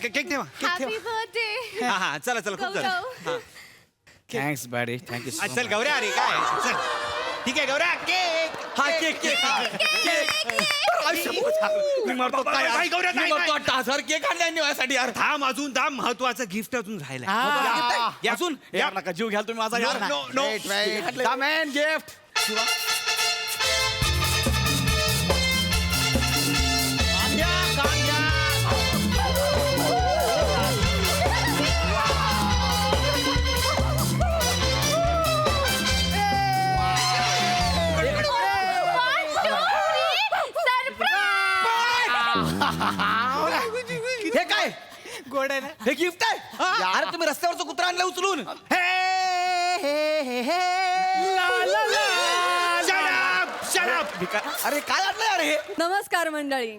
Cake ठेवा cake happy birthday ठेवा हा चला चला खूप झालं हा. थँक्स बॅडी थँक्यू चल गौऱ्या अरे काय चल ठीक आहे गौऱ्या केक हा केक केक नाही, गौऱ्या, नाही, नाही. हजार केक आणले माझ्यासाठी यार थांब अजून थांब महत्वाचं गिफ्ट अजून राहिलंय अजून यार नका जीव घ्याल तुम्ही माझा यार No, no. गिफ्ट हे काय गोड आहे ना हे गिफ्ट आहे अरे तुम्ही रस्त्यावरचं कुत्रा आणलं उचलून Shut up. अरे काय आणलंय अरे हे नमस्कार मंडळी.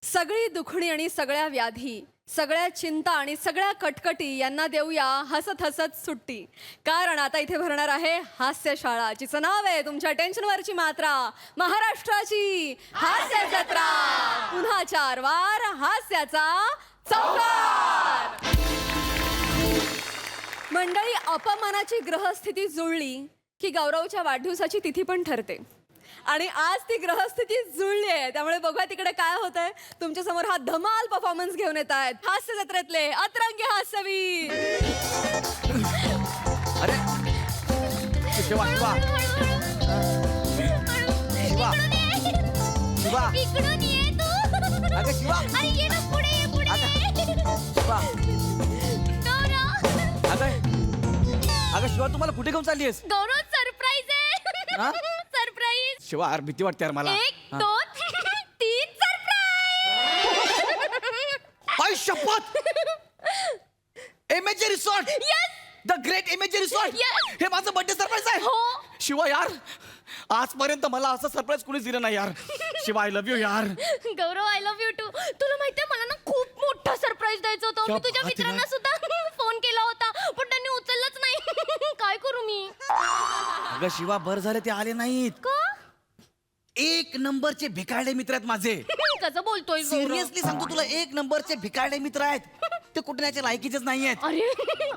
सगळी दुखणी आणि सगळ्या व्याधी, सगळ्या चिंता आणि सगळ्या कटकटी यांना देऊया हसत हसत सुट्टी. कारण आता इथे भरणार आहे हास्यशाळा, जिचं नाव आहे तुमच्या टेन्शनवरची मात्रा, महाराष्ट्राची हास्य जत्रा. पुन्हा 4 वार हास्याचा चौकार. मंडळी, अपमानाची ग्रहस्थिती जुळली की गौरवच्या वाढदिवसाची तिथी पण ठरते. आणि आज ती ग्रहस्थिती जुळली आहे, त्यामुळे बघा तिकडे काय होत आहे. तुमच्या समोर हा धमाल परफॉर्मन्स घेऊन येत आहेत हास्य जत्रेतले अतरंगी हास्यवीर. अरे शिवा शिवा शिवा शिवा इकडून ये तू. अगं शिवा अरे ये ना पुढे ये पुढे. शिवा गौरव अगं शिवा तुम्हाला कुठे घेऊन चालली आहेस गौरव सरप्राईज हा? आहे. सरप्राईज. शिवा यार भीती वाटते यार मला 1 2 3 सरप्राईज. आई शपथ MAJ resort yes. The great MAJ resort Yes. हे माझं बर्थडे सरप्राईज आहे हो. शिवा यार आजपर्यंत मला असं सरप्राईज कोणीच दिलं नाही यार शिवा आय लव्ह यू यार गौरव आय लव्ह यू टू. तुला माहितीये मला ना खूप मोठा सरप्राईज द्यायचं होतं. क्या मी तुझ्या बात आहे मित्रांना यार. सुद्धा फोन केला होता पण त्यांनी उचललंच नाही. काय करू मी? अगं शिवा बरं झालं ते आले नाहीत का? 1 नंबरचे भिकारडे मित्र आहेत माझे कसं बोलतोय गौरव? सिरियसली सांगतो तुला 1 नंबरचे भिकारडे मित्र आहेत ते कुठण्याच्या लायकीचेच नाही आहेत अरे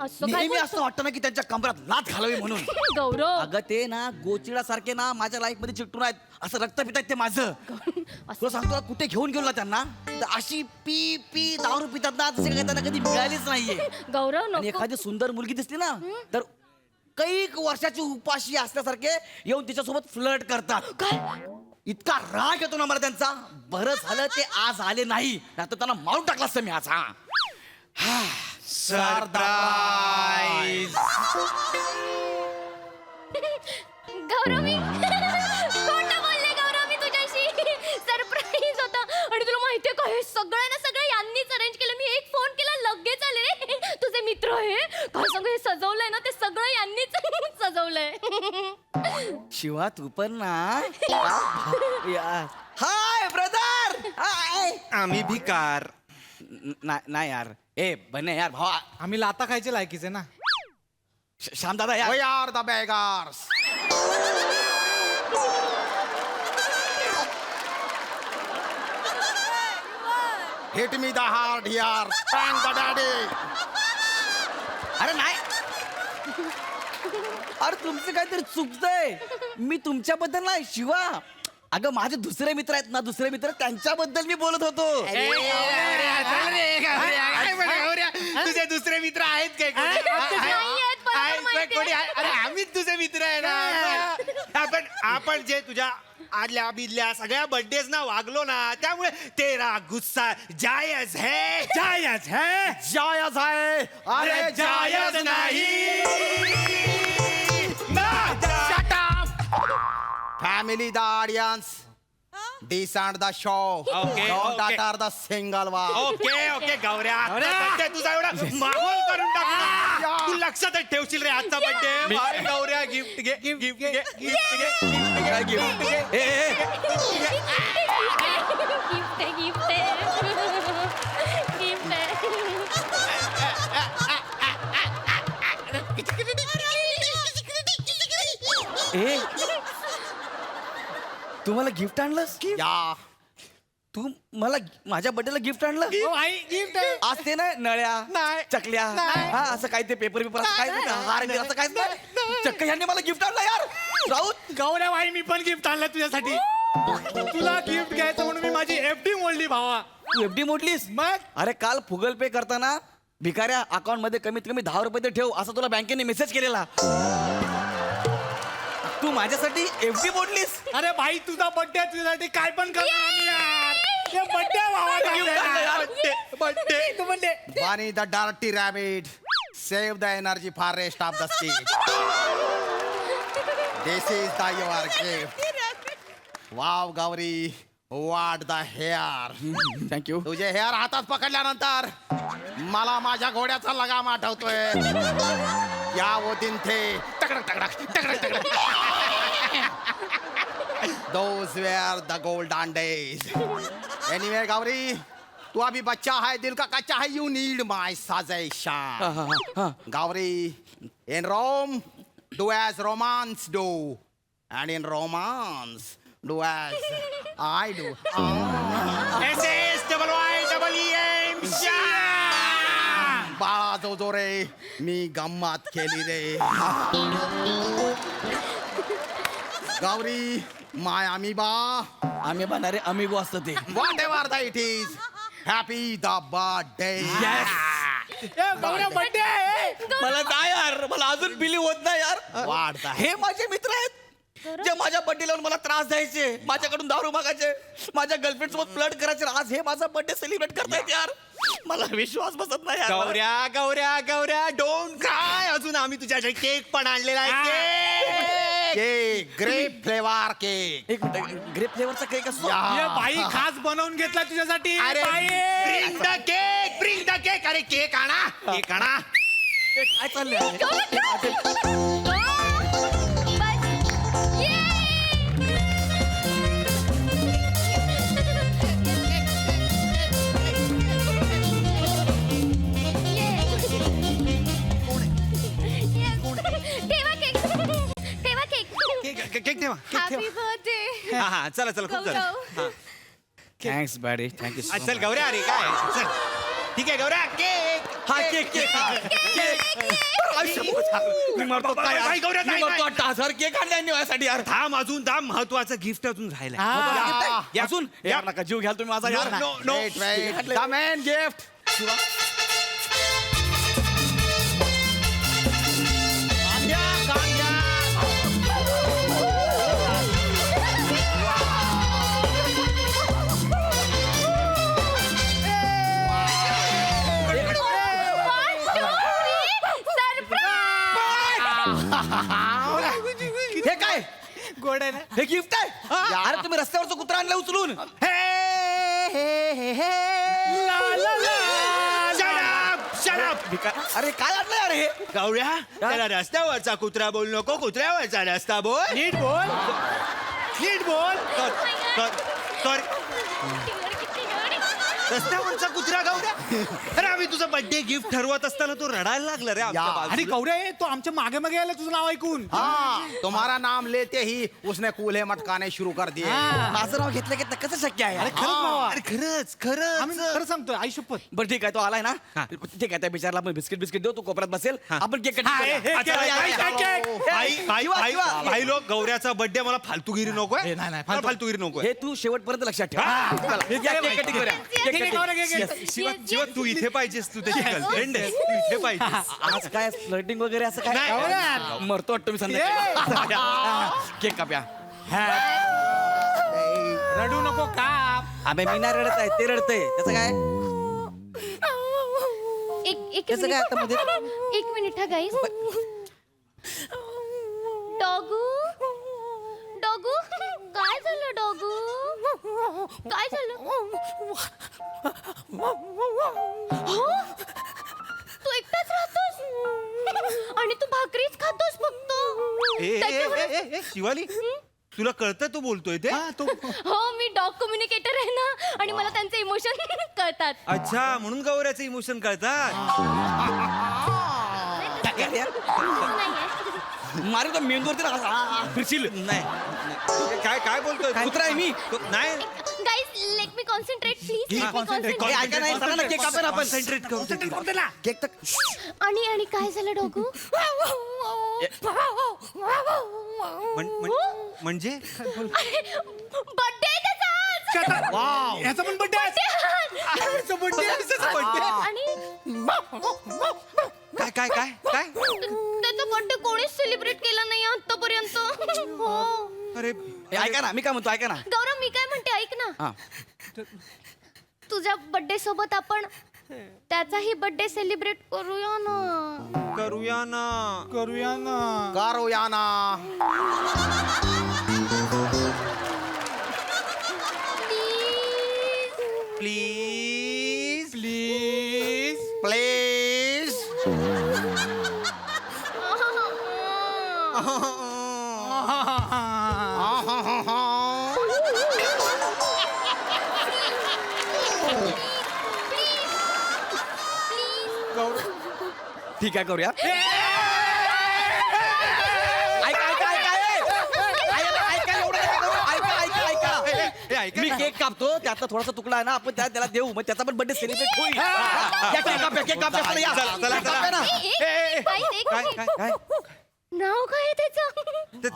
असं काय नेहमी असं वाटतं ना की त्यांच्या कमरात लाथ घालावी म्हणून गौरव अगं ते ना गोचिडासारखे ना माझ्या लाईफ मध्ये चिकटून आहेत असं रक्त पितात ते माझं तुला सांगतो ना, कुठे घेऊन गेलो ना त्यांना तर अशी पी पी दारू पितात ना तसे काही त्यांना कधी मिळालीच नाहीये गौरव आणि नको. एखादी सुंदर मुलगी दिसली ना तर कैक वर्षाची उपाशी असल्यासारखे येऊन तिच्यासोबत फ्लर्ट करतात इतका राग येतो ना मला त्यांचा. बरं झालं ते आज आले नाही नाहीतर त्यांना मारून टाकलं असतं मी आज. हा सरप्राईज. गौरव मी खोटं बोलले. गौरव मी तुझ्याशी सरप्राईज होता. आणि तुला माहितीये का हे सगळं यांनीच अरेंज केलं. मी एक फोन केला लगेच आले रे. तुझे मित्र आहे काय सांगू, हे सजवलंय ना ते सगळं यांनीच सजवलंय. शिवा तू पण ना हाय ब्रदर हाय. आम्ही भिकार. नाही यार ए बने यार भावा आम्ही लाता खायचे लायकीचे ना. श्याम दादा यार are the beggars. Hit me the heart यार. Thank the daddy. अरे नाही अरे तुमचं काहीतरी चुकतंय. मी तुमच्याबद्दल नाही शिवा अगं माझे दुसरे मित्र आहेत ना दुसरे मित्र त्यांच्याबद्दल मी बोलत होतो. तुझे दुसरे मित्र आहेत काय कोणी? नाहीयेत, बरोबर आहेत, माहितीये. कोणी आहे? अरे आम्हीच तुझे मित्र आहे ना. आपण जे तुझ्या आदल्या बिदल्या सगळ्या बर्थडेज ना वागलो ना त्यामुळे तेरा गुस्सा जायज है. जायज है. जायज आहे अरे जायज नाही. Family the audience. This and the show. Okay, don't okay. Utter the single one. Okay okay Gaurya birthday तुझा एवढा माहोल करून टाकला. तू लक्षात ठेवशील रे आजचा बर्थडे. गौऱ्या गिफ्ट घे गिफ्ट घे गिफ्ट घे गिफ्ट घे गिफ्ट घे. गिफ्ट आहे गिफ्ट आहे गिफ्ट ए तुम्हाला गिफ्ट आणलंस या तू मला माझ्या बर्थडेला गिफ्ट आणलं गिफ्ट आज ते नाही नळ्या नाही. चकल्या हा असं काय ते पेपर बिपर असं काय नाही, हार बिर असं काहीच नाही चक्क ह्यांनी मला गिफ्ट आणलं यार राऊत गौऱ्या भाई मी पण गिफ्ट आणलं तुझ्यासाठी तुला गिफ्ट घ्यायचं म्हणून मी माझी एफडी मोडली भावा. तू एफडी मोडलीस मग अरे काल फुगल पे करताना भिकाऱ्या अकाउंट मध्ये कमीत कमी 10 रुपये तर ठेव असं तुला बँकेने मेसेज केलेला तू माझ्यासाठी एफडी मोडलीस अरे भाई तुझा बर्थडे तुझ्यासाठी काय पण करणार आम्ही यार. हे बर्थडे भावा बर्थडे तू म्हणले Bunny the dirty rabbit. Save the energy for rest of the stage. This is the your gift. Wow, Gauri. What the hair. Thank you तुझे हेअर हातात पकडल्यानंतर मला माझ्या घोड्याचा लगाम आठवतोय या होतीन थे टकडक टकडक टकडक टकडक Those were the golden days. Anyway, Gauri, तू अभी बच्चा है दिल का कच्चा है you need my suggestion. Gauri, in Rome, do as Romans do, and in romance, do as I do. बाळा जो जो रे मी गंमत केली रे गौरी माय अमिबा आम्ही बनारे अमिगो असतं ते whatever the it is happy the birthday Gaurya birthday मला नाही यार मला अजून बिलीव होत नाही यार वाढता हे माझे मित्र आहेत जे माझ्या बर्थडे लावून मला त्रास द्यायचे माझ्याकडून दारू मागायचे माझ्या गर्लफ्रेंड सोबत फ्लर्ट करायचे आज हे माझा बर्थडे सेलिब्रेट करतायत यार मला विश्वास बसत नाही यार गौऱ्या गौऱ्या गौऱ्या डोंट क्राय अजून आम्ही तुझ्यासाठी केक पण आणलेला आहे केक ग्रेप फ्लेवर केक एक मिनिट ग्रेप फ्लेवरचा केक असतो हे बाई खास बनवून घेतला तुझ्यासाठी अरे bring the cake bring the cake अरे केक आणा केक आणा काय चाललंय केक ठेवा हॅपी बर्थडे हा हा चला चला खूप झालं गौरव. थँक्स बॅडी थँक्यू चल गौऱ्या अरे काय चल ठीक आहे गौऱ्या केक हा केक केक मी मरतो काय यार? नाही, गौऱ्या, मी नाही, मरतो नाही. 8,000 केक आणले यांनी माझ्यासाठी यार थांब अजून थांब महत्वाचं गिफ्ट अजून राहिलंय अजून यार नका जीव घ्याल तुम्ही माझा यार No, no. Wait wait the main gift हे काय गोड आहे ना हे गिफ्ट आहे अरे तुम्ही रस्त्यावरचं कुत्रा आणलं उचलून Shut up! अरे काय आणलं यार हे गौऱ्या त्याला रस्त्यावरचा कुत्रा बोल नको कुत्र्यावरचा रस्ता बोल नीट बोल नीट बोल कर कर रस्त्यावरचा कुत्रा गौऱ्या अरे आम्ही तुझा बर्थडे गिफ्ट ठरवत असताना तो रडायला लागला रे आमच्या बाजूला. आणि गौऱ्या तो आमच्या मागे मागे आला तुझं नाव ऐकून हाँ तुम्हारा नाम लेते ही उसने कूल्हे मटकाने शुरू कर दिए माझं नाव घेतलं घेतलं कसं शक्य आहे अरे खरंच भावा. अरे खरंच खरंच आम्ही खरं सांगतोय आई शपथ बरं ठीक आहे तो आलाय ना ठीक आहे त्या बिचारला आपण बिस्किट बिस्किट देऊ तो कोपऱ्यात बसेल आपण केक कटिंग करूया. अच्छा, चला, या, भाई, या, भाई, या. भाई, भाई, शिवा, भाई, शिवा. भाई लोक गौऱ्याचा बर्थडे मला फालतूगिरी नकोय ए, नाही, नाही, मला फालतू. फालतूगिरी नकोय हे तू शेवटपर्यंत लक्षात ठेव चला, या, केक कटिंग करूया. Cake cake cutting. करूया, केक Yes. शिवा शिवा तू इथे पाहिजेस तू त्याची गर्लफ्रेंड आहे तू इथे पाहिजेस आज काय फ्लर्टिंग वगैरे असं काय नाही. गौऱ्या, मरतो वाटतो मी संध्याकाळी केक काप्या रडू नको का अबे मी नाही रडत आहे ते रडतंय त्याचं काय एक त्याचं काय आता मध्ये एक मिनिट हा गाईस डॉगू डॉगू काय झालं डॉगू काय झालं हो? तू एकटाच राहतोस आणि तू भाकरीच खातोस फक्त त्याच्यावरच- शिवाली तुला कळतं तू बोलतोय ते हो मी डॉग कम्युनिकेटर आहे ना आणि मला त्यांचे इमोशन कळतात अच्छा म्हणून गौऱ्याचे इमोशन कळतात नाहीये. मारे तो मेंदूवरती ना फिरशील. नाही काय काय बोलतोय कुत्रा आहे मी. नाही guys let me concentrate please concentrate. ए, ऐका नाही सांगा ना केक कापूया ना आपण. कॉन्सन्ट्रेट करू केक तर आणि काय झालं डॉगू म्हणजे बर्थडे त्याचा आज. याचा पण बड्डे Birthday आज. आणि काय काय काय काय त्याचा बर्थडे कोणीच सेलिब्रेट केला नाही आतापर्यंत. हो अरे ए, ऐका ना मी काय म्हणतो ऐका ना. गौरव मी काय म्हणते ऐक ना हा तुझ्या बर्थडे सोबत आपण त्याचाही बर्थडे सेलिब्रेट करूया ना. करूया ना करूया ना. करूया ना. Please please. प्लीज. ठीक आहे करूया. ऐका ऐका ऐका ए. ऐका ऐका एवढं नका करू. ऐका ऐका ऐका ऐका मी ना. केक कापतो त्यातला थोडासा तुकडा आहे ना आपण त्याला देऊ मग त्याचा पण बर्थडे सेलिब्रेट होईल. या, केक कापूया केक कापूया चला, या. चला, चला, केक कापूया ना. काय नाव काय आहे त्याचं अरे,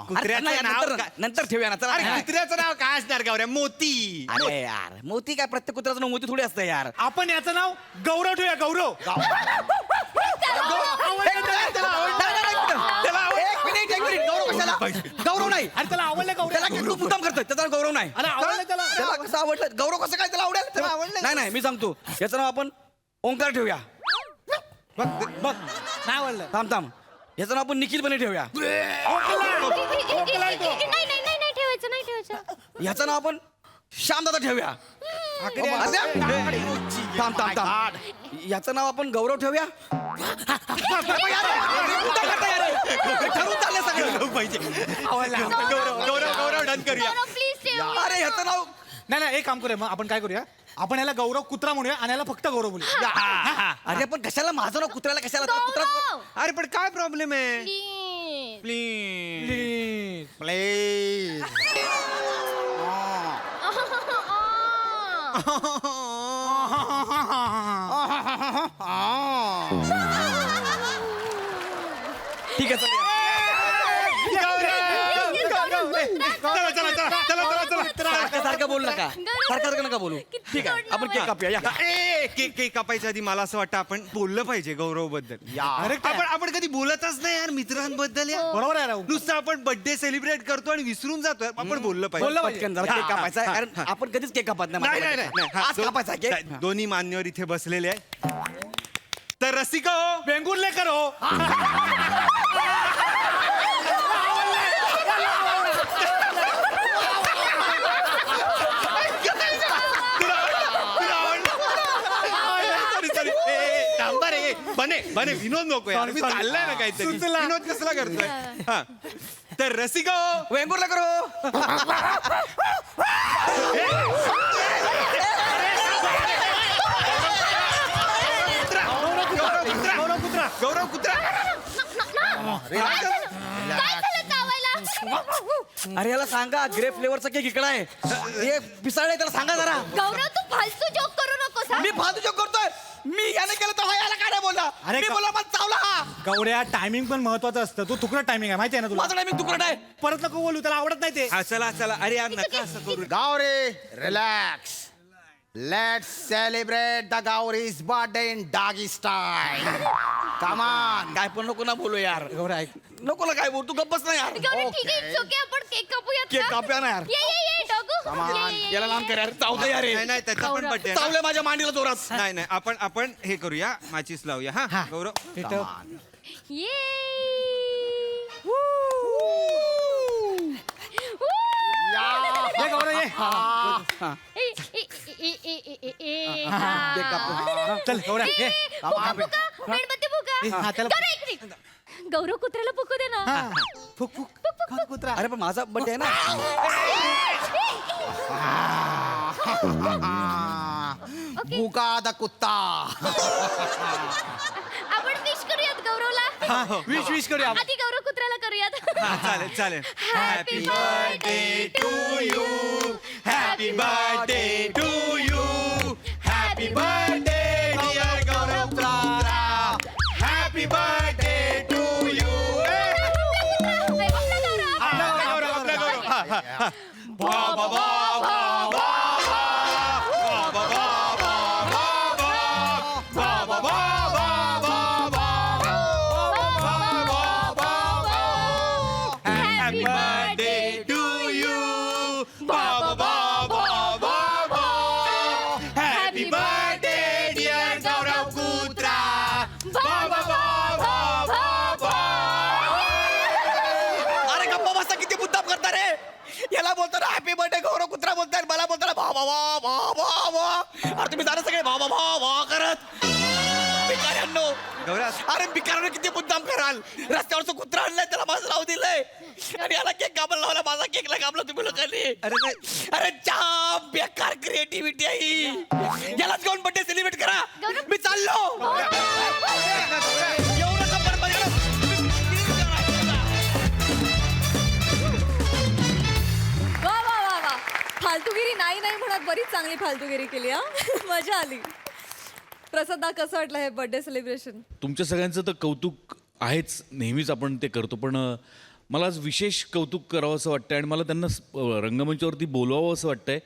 कुत्र्याचं नाही, नाव नंतर काय? नंतर ठेवूया ना चला. अरे कुत्र्याचं नाव काय असणार गावऱ्या मोती अरे यार मोती काय प्रत्येक कुत्र्याचं नाव मोती थोडी असतं यार. आपण याचं नाव गौरव ठेवूया गौरव. एक मिनिट गौरव कशाला गौरव नाही अरे त्याला आवडलं गौरव. त्याला तू मुद्दाम करतोय त्याचा गौरव नाही. अरे आवडलं त्याला. त्याला कसं आवडलं गौरव कसं काय त्याला आवडेल त्याला आवडलं. नाही नाही मी सांगतो याचं नाव आपण ओंकार ठेवूया. बघ बघ नाही आवडलं. थांब थांब याचं नाव आपण निखिल बने ठेवूया. नाही ठेवायचं नाही ठेवायचं. ह्याचं नाव आपण श्यामदादा ठेवूया. थांब थांब थांब याचं नाव आपण गौरव ठेवूया. ठरवून चाललंय सगळं. पाहिजे गौरव डन करूया प्लीज ठेव. अरे ह्याचं नाव नाही एक काम करूया मग आपण काय करूया आपण याला गौरव कुत्रा म्हणूया आणि याला फक्त गौरव बोलूया. अरे पण कशाला माझं नाव कुत्र्याला कशाला त्याला कुत्रा गौरव अरे पण काय प्रॉब्लेम आहे प्लीज. Please please. प्लीज. ठीक आहे चला. सारखं बोलू नका सारखं नका बोलू. ठीक आहे आपण केक कापूया या. केक कापायच्या आधी मला असं वाटतं आपण बोललं पाहिजे गौरव बद्दल. अरे काय? आपण कधी बोलतच नाही यार मित्रांबद्दल यार. बरोबर आहे राव. नुसतं आपण बर्थडे सेलिब्रेट करतो आणि विसरून जातोय आपण बोललं पाहिजे. बोललं पाहिजे. पटकन जरा केक कापायचा आहे. कारण आपण कधीच केक कापत नाही नाही नाही नाही हा, आज कापायचा केक. दोन्ही मान्यवर इथे बसलेले आहेत तर रसिका हो वेंगुर्लेकर हो. बने विनोद नको यार मी चाललाय ना काहीतरी सुचला. विनोद कसला करतोय हा तर रसिका हो वेंगुर्ला करो. गौरव कुत्रा. गौरव कुत्रा काय झालं चावायला. अरे याला सांगा ग्रे फ्लेवरचा केक इकडे आहे. हे पिसाळे त्याला सांगा जरा. गौरव तू फालतू जोक करू नकोस हा. मी फालतू जोक करतोय. मी याने केलं तर हा याला काय नाही बोलला. अरे मी का- बोलला पण चावला हा. गौऱ्या टायमिंग पण महत्वाचं असतं. तू तुकडं टायमिंग आहे माहिती आहे ना तुला. माझं टायमिंग तुकडा आहे. परत नको बोलू त्याला आवडत नाही ते. हा चला चला अरे यार नका असं करू Gauri, relax. Let's celebrate the Gauri's birthday in doggy style. Come on. काय पण नको ना बोलू यार. गौऱ्या ऐक. नको ना काय बोल तू गप्पच नाही यार. गौरव ठीक आहे it's okay, आपण केक कापूयात केक ना? कापूया ना यार. ये डॉगू. on. ये. याला लांब कर यार. चावतं यार हे. नाही नाही त्याचा पण बर्थडे चावलंय माझ्या मांडीला जोरात. नाही नाही आपण हे करूया माचीस लावूया हा गौरव इथं. ये. ये गौरव ये. केक कापू. चल गौऱ्या ये. मेणबत्ती फुका. हा, त्याला- गौरव इकडे. गौरव कुत्र्याला फुकू दे ना. फुक फुक. गौरव कुत्रा. अरे पण माझा बर्थडे आहे ना. भूका द कुत्ता. आपण विश करूयात गौरवला. विश करूया आपण. आधी गौरव कुत्र्याला करूयात. चालेल चालेल. Happy birthday to you. Happy birthday to you. Happy birthday dear Gaurav कुत्रा. Happy birthday to you. आपला गौरव. बाबा बाबा हॅपी बर्थडे टू यू. बाबा बाबा हॅपी बर्थडे डिअर गौरव कुत्रा. बाबा बाबा. अरे गप्पा बसा, किती मुद्दाम करता रे. याला बोलताना हॅपी बर्थडे गौरव कुत्रा बोलताय, मला बोलताना भा भा भा भा भा भा. अरे तुम्ही जाणं सगळे भा भा भा भा करत भिकाऱ्यांनो. अरे भिकाऱ्यांनो किती मुद्दाम कराल. रस्त्यावरचं कुत्रा आणलंय, त्याला माझं नाव दिलंय आणि याला केक कापायला लावला, माझा केकला कापला तुम्ही लोकांनी. अरे जाम बेकार क्रिएटिव्हिटी आहे ही. यालाच घेऊन बर्थडे सेलिब्रेट करा. मी चाललो. एवढं का बरं बरं. वा वा वा वा. फालतूगिरी नाही नाही म्हणत बरीच चांगली फालतूगिरी केली हा. मजा आली. प्रसादा, कसं वाटलं हे बर्थडे सेलिब्रेशन? तुमच्या सगळ्यांचं तर कौतुक आहेच, नेहमीच आपण ते करतो, पण मला आज विशेष कौतुक करावं असं वाटतं आणि मला त्यांना रंगमंचावरती बोलवावं असं वाटतंय.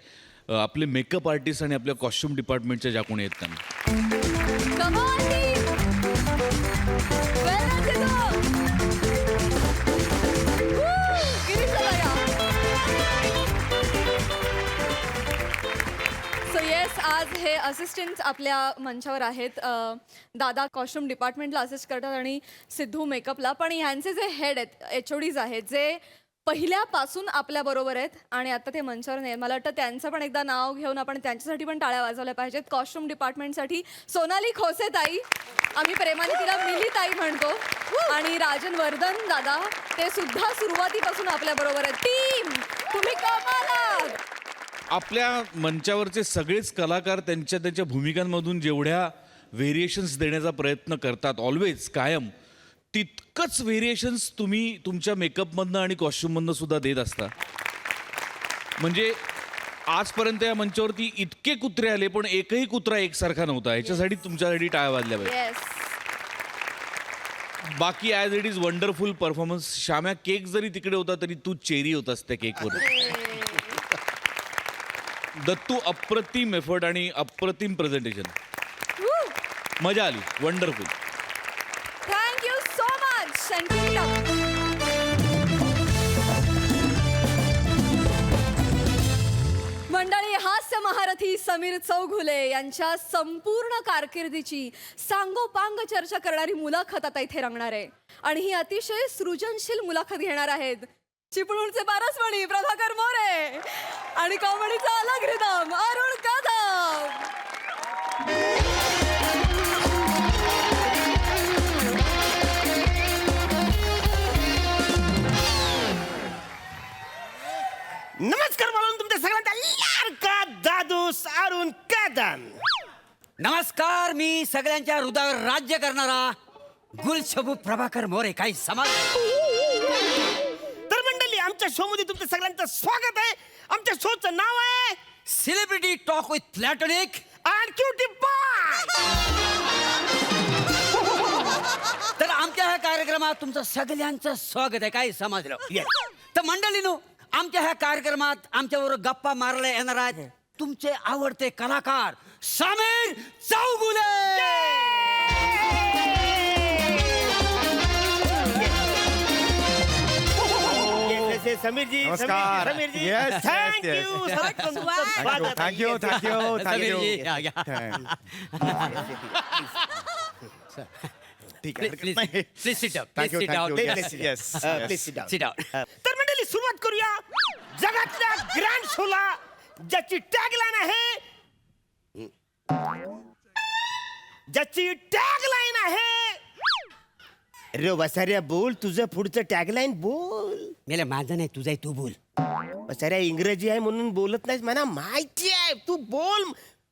आपले मेकअप आर्टिस्ट आणि आपल्या कॉस्ट्युम डिपार्टमेंटच्या ज्या कोणी आहेत त्यांना. Come on, team. Well done, Sidhu. Woo! Girish दादा या. So yes, आज हे असिस्टंट आपल्या मंचावर आहेत. दादा कॉस्ट्युम डिपार्टमेंटला असिस्ट करतात आणि सिद्धू मेकअपला. पण ह्यांचे जे हेड आहेत, HODs आहेत, जे पहिल्यापासून आपल्या बरोबर आहेत आणि आता ते मंचावर नाही. मला वाटतं त्यांचं पण एकदा नाव घेऊन आपण त्यांच्यासाठी पण टाळ्या वाजवल्या पाहिजेत. कॉस्ट्युम डिपार्टमेंटसाठी सोनाली खोसे ताई, आम्ही प्रेमाने तिला मिली ताई म्हणतो, आणि राजन वर्धन दादा, ते सुद्धा सुरुवातीपासून आपल्या बरोबर आहेत. टीम, तुम्ही कमाल आहात. आपल्या मंचावरचे सगळेच कलाकार त्यांच्या त्यांच्या भूमिकांमधून जेवढ्या व्हेरिएशन्स देण्याचा प्रयत्न करतात ऑलवेज कायम, तितकंच व्हेरिएशन्स तुम्ही तुमच्या मेकअपमधनं आणि कॉस्ट्युममधनं सुद्धा देत असता. म्हणजे आजपर्यंत या मंचावरती इतके कुत्रे आले पण एकही कुत्रा एकसारखा नव्हता. याच्यासाठी तुमच्यासाठी टाळ्या वाजल्या पाहिजे. येस. बाकी as it is wonderful performance. Shyamya, cake जरी तिकडे होता तरी तू चेरी होतास त्या केकवर. दत्तू, अप्रतिम एफर्ट आणि अप्रतिम प्रेझेंटेशन. मजा आली. Wonderful. Thank you so much. And keep it up. मंडळी, हास्य महारथी समीर चौघुले यांच्या संपूर्ण कारकिर्दीची सांगोपांग चर्चा करणारी मुलाखत आता इथे रंगणार आहे. आणि ही अतिशय सृजनशील मुलाखत घेणार आहेत चिपळूणचे पारसमणी प्रभाकर मोरे आणि कॉमेडीचा अलग रिदम अरुण कदम. नमस्कार म्हणून तुमच्या सगळ्यांचा लाडका दादू अरुण कदम. नमस्कार, मी सगळ्यांच्या हृदयावर राज्य करणारा गुलशबू प्रभाकर मोरे. काही समाज. तर मंडळी, आमच्या शो मध्ये तुमच्या सगळ्यांचं स्वागत आहे. आमच्या शोचं नाव आहे celebrity talk with Platonic and cutie पाय. तर आमच्या ह्या कार्यक्रमात तुमचं सगळ्यांचं स्वागत आहे. काही समजलं? तर मंडळीनो, आमच्या ह्या कार्यक्रमात आमच्याबरोबर गप्पा मारायला येणार आहेत तुमचे आवडते कलाकार समीर चौगुले. समीर जी, नमस्कार. समीर जी, Yes, yes, thank yes. You. स्वागत. थँक्यू समीर जी, या, या. ठीक आहे. Please sit down. Thank you, Please sit down. thank you. Yes, Please sit down. Sit down. तर मंडळी, सुरुवात करूया जगातल्या ग्रँड शोला, ज्याची टॅगलाईन आहे रे वसाऱ्या, बोल तुझं पुढचं टॅगलाईन बोल. मेले माझं नाही, तुझा तू बोल. वसाऱ्या, इंग्रजी आहे म्हणून बोलत नाहीस, मला माहिती आहे. तू बोल.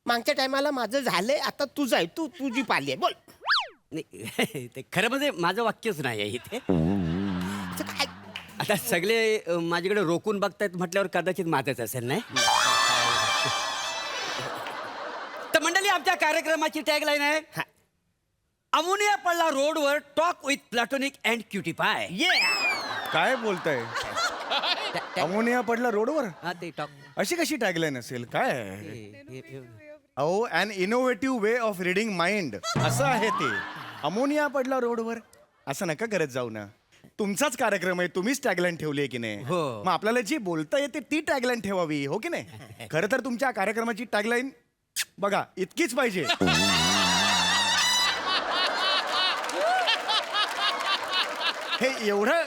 मागच्या टायमाला माझं झालंय, आता तुझं आहे, तुझी पाली आहे, बोल. नाही ते खरं म्हणजे माझं वाक्यच नाही आहे इथे. असं काय? आता सगळे माझ्याकडे रोखून बघतायत म्हटल्यावर कदाचित माझंच असेल नाही. तर मंडळी, आमच्या कार्यक्रमाची टॅगलाईन आहे, अमोनिया पडला रोडवर, talk with Platonic and cutie पाय. काय बोलताय? अमोनिया पडला रोडवर? हा ते टॉक. अशी कशी टॅगलाईन असेल? काय अहो, an innovative way of reading mind असं आहे ते. अमोनिया पडला रोडवर असं नका करत जाऊ ना. तुमचाच कार्यक्रम आहे, तुम्हीच टॅगलाईन ठेवली आहे की नाही? हो. मग आपल्याला जी बोलता येते ती टॅगलाईन ठेवावी, हो की नाही? खरं तर तुमच्या कार्यक्रमाची टॅगलाईन बघा इतकीच पाहिजे. हे एवढं